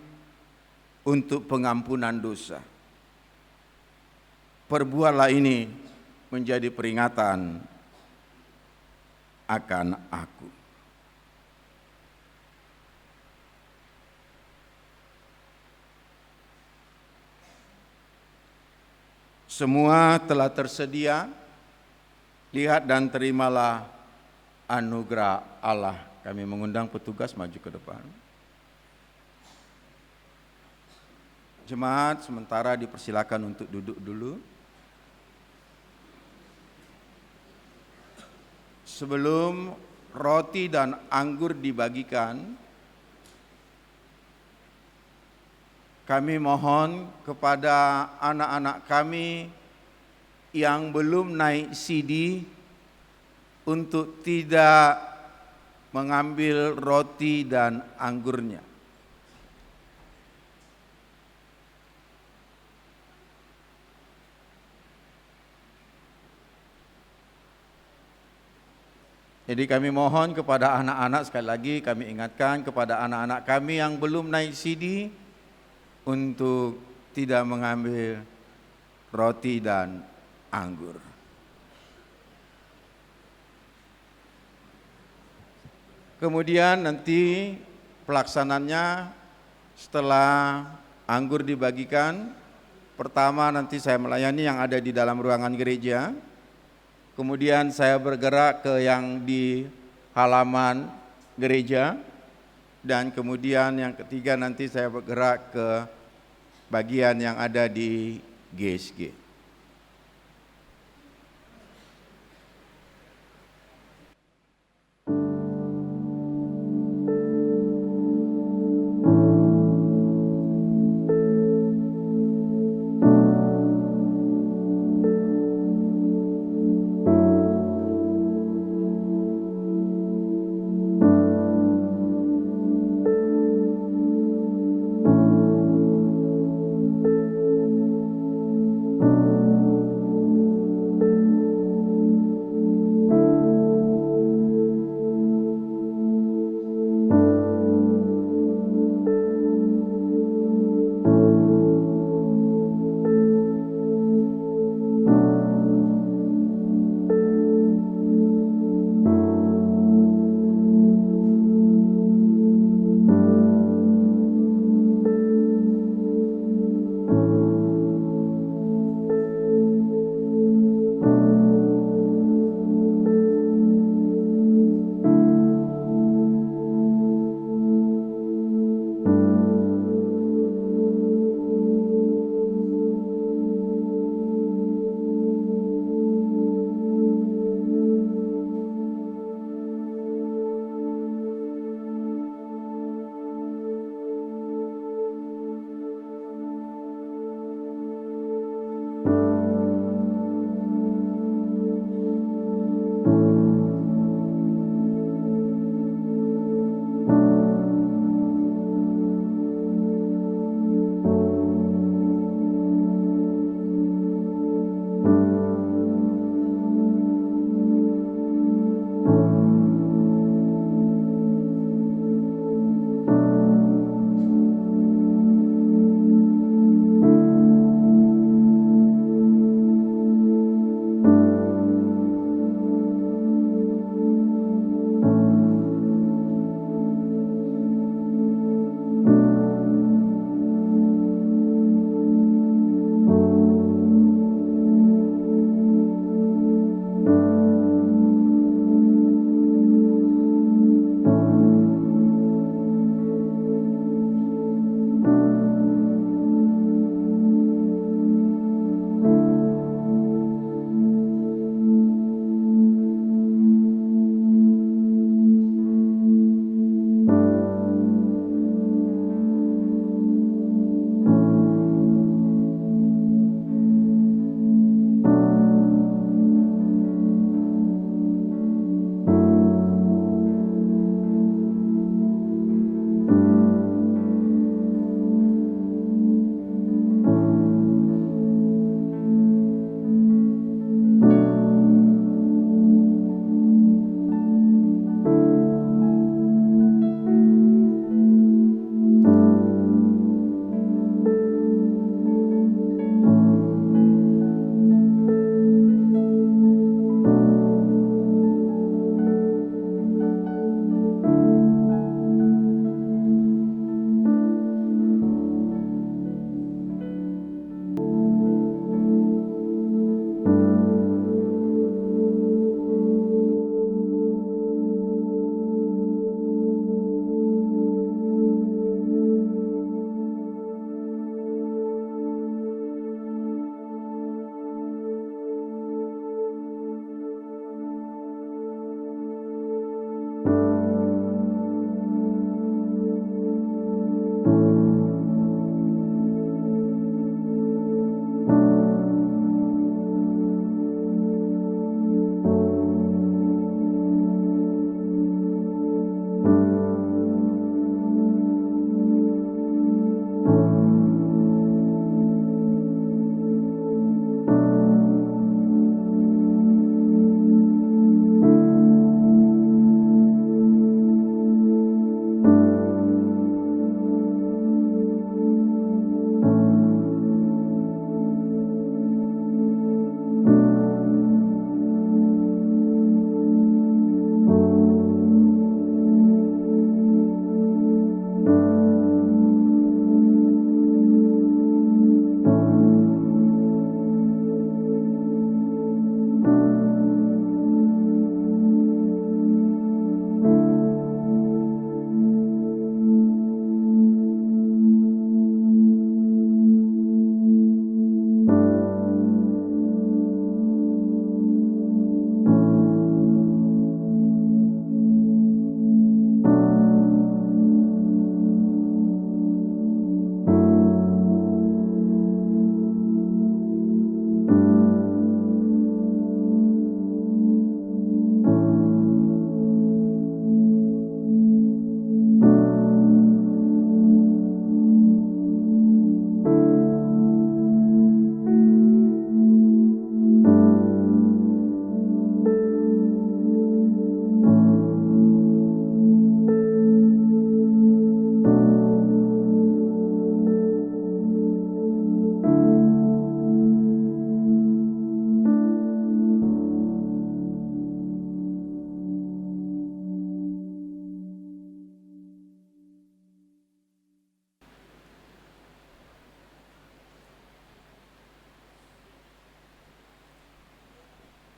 untuk pengampunan dosa. Perbuatlah ini menjadi peringatan akan aku." Semua telah tersedia, lihat dan terimalah anugerah Allah. Kami mengundang petugas maju ke depan. Jemaat sementara dipersilakan untuk duduk dulu. Sebelum roti dan anggur dibagikan, kami mohon kepada anak-anak kami yang belum naik CD untuk tidak mengambil roti dan anggurnya. Jadi kami mohon kepada anak-anak, sekali lagi kami ingatkan kepada anak-anak kami yang belum naik CD untuk tidak mengambil roti dan anggur. Kemudian nanti pelaksananya setelah anggur dibagikan, pertama nanti saya melayani yang ada di dalam ruangan gereja. Kemudian saya bergerak ke yang di halaman gereja, dan kemudian yang ketiga nanti saya bergerak ke bagian yang ada di GSG.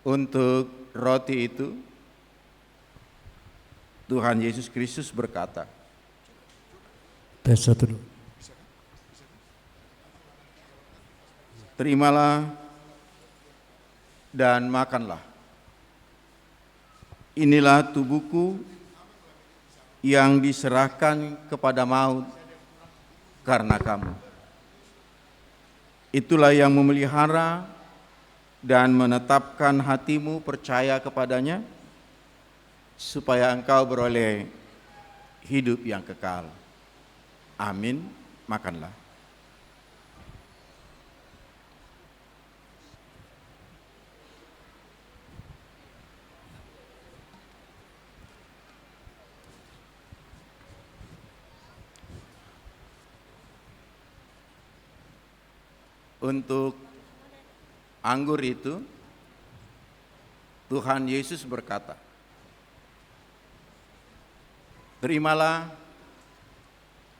Untuk roti itu, Tuhan Yesus Kristus berkata, Tes satu dulu. terimalah dan makanlah. Inilah tubuhku yang diserahkan kepada maut karena kamu. Itulah yang memelihara dan menetapkan hatimu percaya kepadanya, supaya engkau beroleh hidup yang kekal. Amin. Makanlah. Untuk anggur itu, Tuhan Yesus berkata, terimalah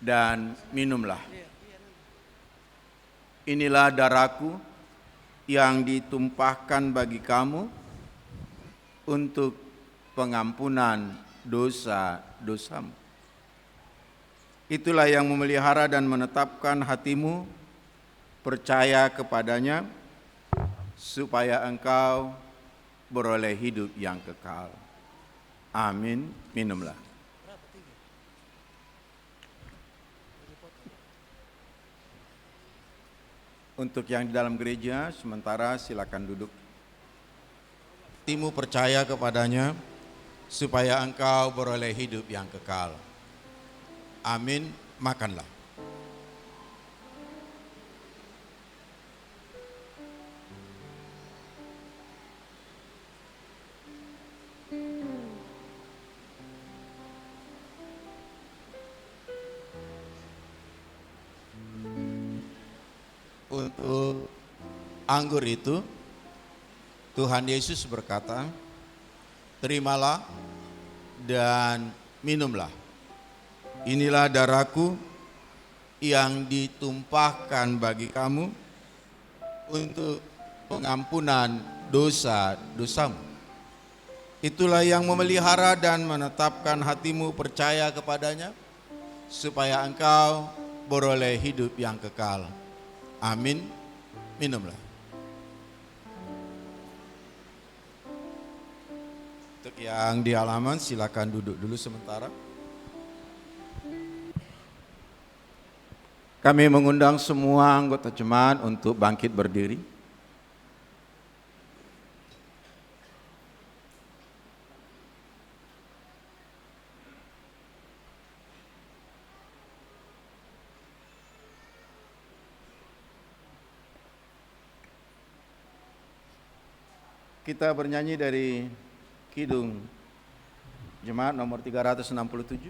dan minumlah. Inilah darahku yang ditumpahkan bagi kamu untuk pengampunan dosa-dosamu. Itulah yang memelihara dan menetapkan hatimu percaya kepadanya, supaya engkau beroleh hidup yang kekal. Amin. Minumlah. Untuk yang di dalam gereja, sementara silakan duduk. Hatimu percaya kepadanya, supaya engkau beroleh hidup yang kekal. Amin. Makanlah. Untuk anggur itu, Tuhan Yesus berkata, terimalah dan minumlah. Inilah darahku yang ditumpahkan bagi kamu untuk pengampunan dosa-dosamu. Itulah yang memelihara dan menetapkan hatimu percaya kepadanya, supaya engkau beroleh hidup yang kekal. Amin. Minumlah. Untuk yang di halaman silakan duduk dulu sementara. Kami mengundang semua anggota jemaat untuk bangkit berdiri. Kita bernyanyi dari Kidung Jemaat nomor 367.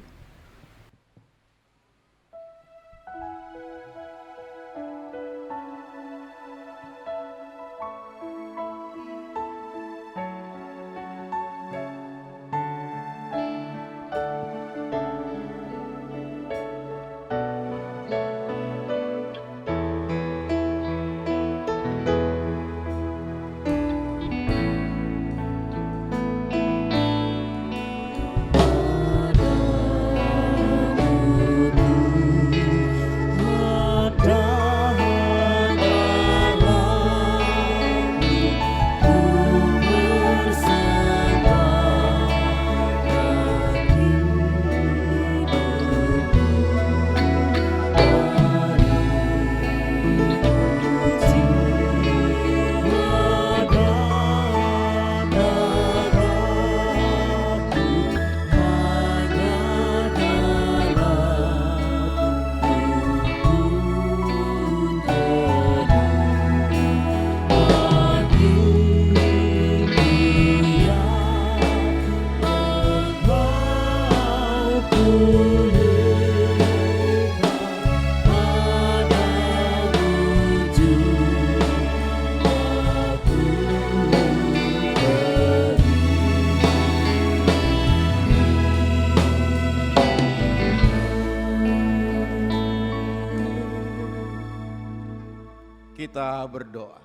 Kita berdoa.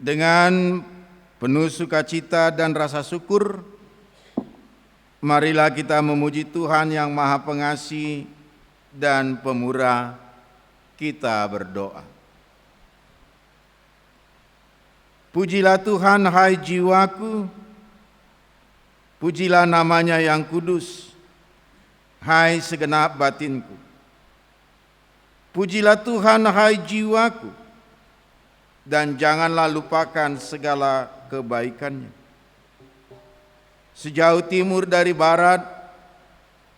Dengan penuh sukacita dan rasa syukur, marilah kita memuji Tuhan yang Maha Pengasih dan Pemurah. Kita berdoa. Pujilah Tuhan, hai jiwaku, pujilah namanya yang kudus, hai segenap batinku. Pujilah Tuhan, hai jiwaku, dan janganlah lupakan segala kebaikannya. Sejauh timur dari barat,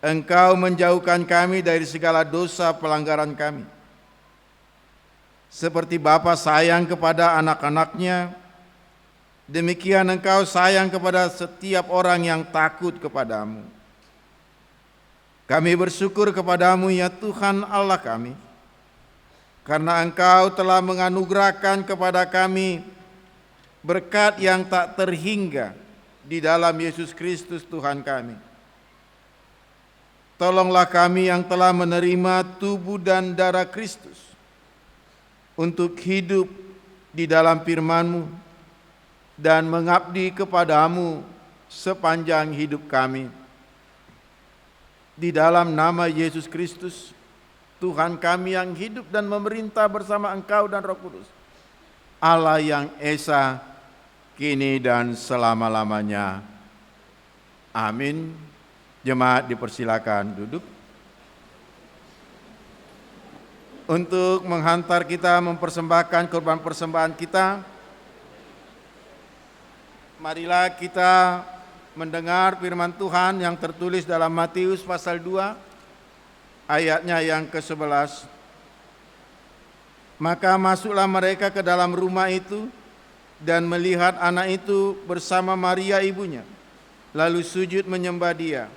Engkau menjauhkan kami dari segala dosa pelanggaran kami. Seperti Bapa sayang kepada anak-anaknya, demikian Engkau sayang kepada setiap orang yang takut kepadamu. Kami bersyukur kepadamu ya Tuhan Allah kami, karena Engkau telah menganugerahkan kepada kami berkat yang tak terhingga di dalam Yesus Kristus Tuhan kami. Tolonglah kami yang telah menerima tubuh dan darah Kristus untuk hidup di dalam firman-Mu dan mengabdi kepadamu sepanjang hidup kami. Di dalam nama Yesus Kristus, Tuhan kami yang hidup dan memerintah bersama Engkau dan Roh Kudus, Allah yang Esa, kini dan selama-lamanya. Amin. Jemaat dipersilakan duduk. Untuk menghantar kita mempersembahkan korban persembahan kita, marilah kita mendengar firman Tuhan yang tertulis dalam Matius pasal 2 ayatnya yang ke-11. Maka masuklah mereka ke dalam rumah itu dan melihat anak itu bersama Maria ibunya, lalu sujud menyembah dia.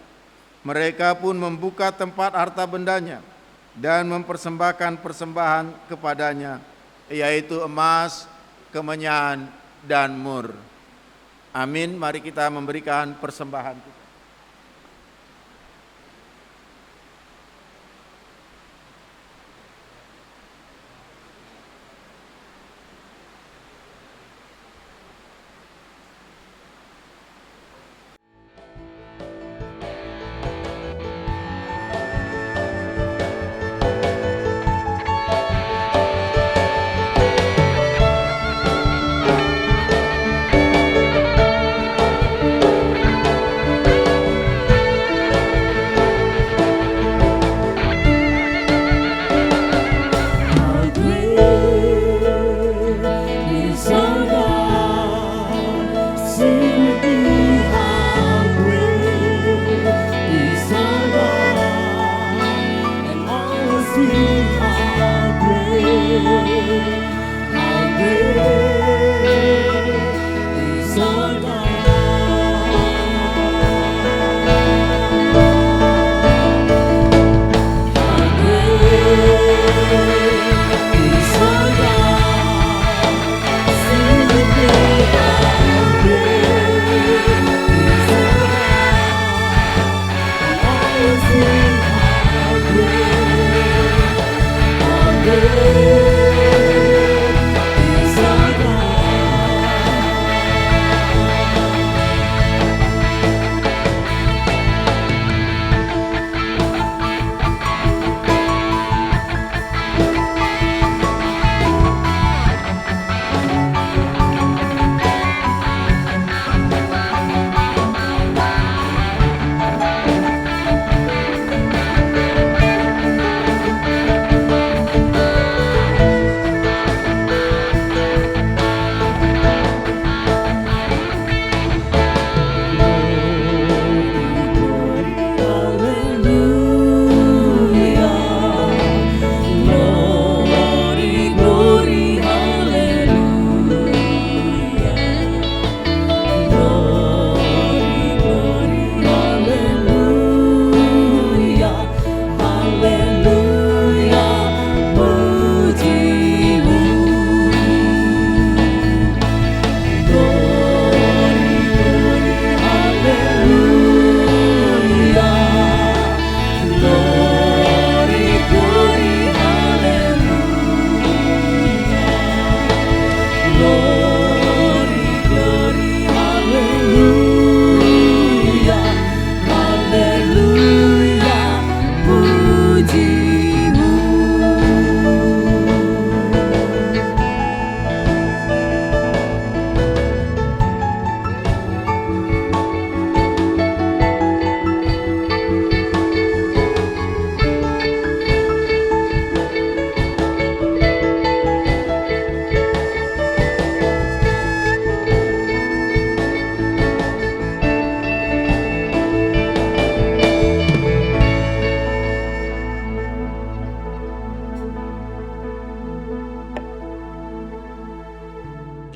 Mereka pun membuka tempat harta bendanya dan mempersembahkan persembahan kepadanya, yaitu emas, kemenyan, dan mur. Amin. Mari kita memberikan persembahan kita.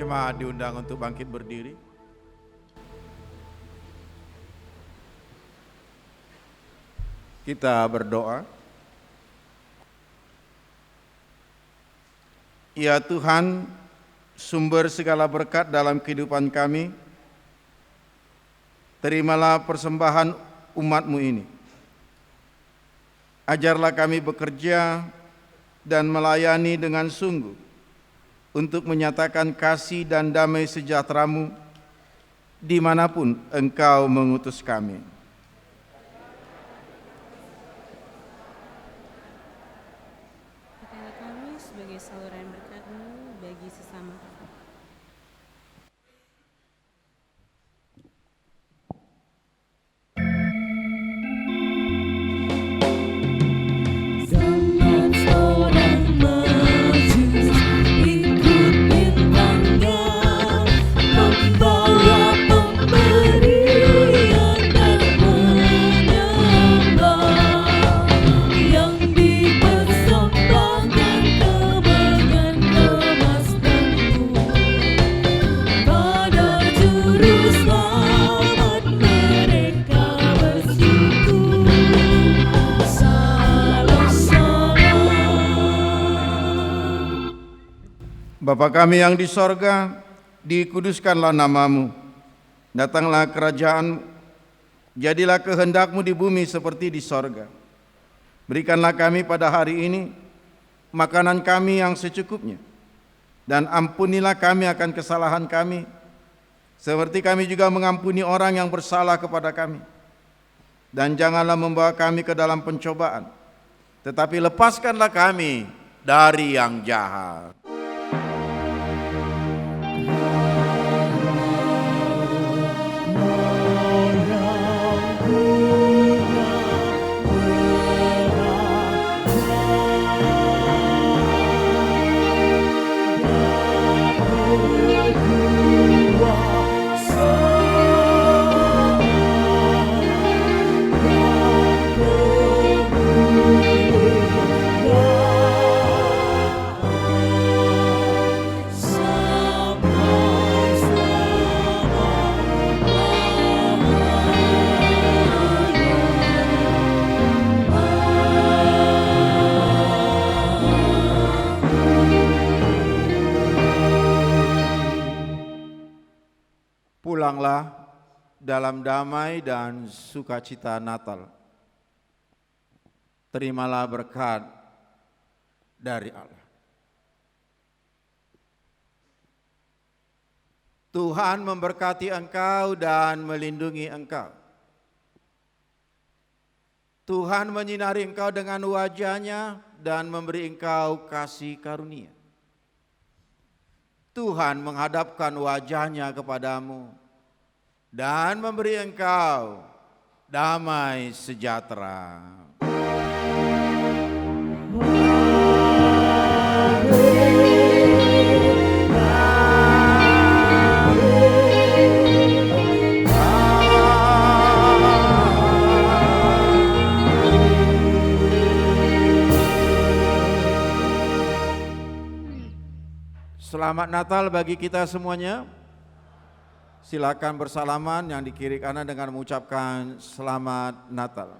Jemaat diundang untuk bangkit berdiri. Kita berdoa. Ya Tuhan, sumber segala berkat dalam kehidupan kami, terimalah persembahan umat-Mu ini. Ajarlah kami bekerja dan melayani dengan sungguh untuk menyatakan kasih dan damai sejahtera-Mu dimanapun Engkau mengutus kami. Pakailah kami sebagai saluran berkat-Mu bagi sesama kami. Zaman seorang majus ikut bintangnya, membawa pemberian dan penyembah yang dipersembahkan kemenyan emas dan pada juru selamat mereka bersyukur. Salam salam. Bapa kami yang di sorga, dikuduskanlah nama-Mu. Datanglah kerajaan-Mu, jadilah kehendak-Mu di bumi seperti di sorga. Berikanlah kami pada hari ini makanan kami yang secukupnya, dan ampunilah kami akan kesalahan kami, seperti kami juga mengampuni orang yang bersalah kepada kami. Dan janganlah membawa kami ke dalam pencobaan, tetapi lepaskanlah kami dari yang jahat. Pulanglah dalam damai dan sukacita Natal. Terimalah berkat dari Allah. Tuhan memberkati engkau dan melindungi engkau. Tuhan menyinari engkau dengan wajah-Nya dan memberi engkau kasih karunia. Tuhan menghadapkan wajah-Nya kepadamu dan memberi engkau damai sejahtera. Selamat Natal bagi kita semuanya. Silakan bersalaman yang di kiri kanan dengan mengucapkan Selamat Natal.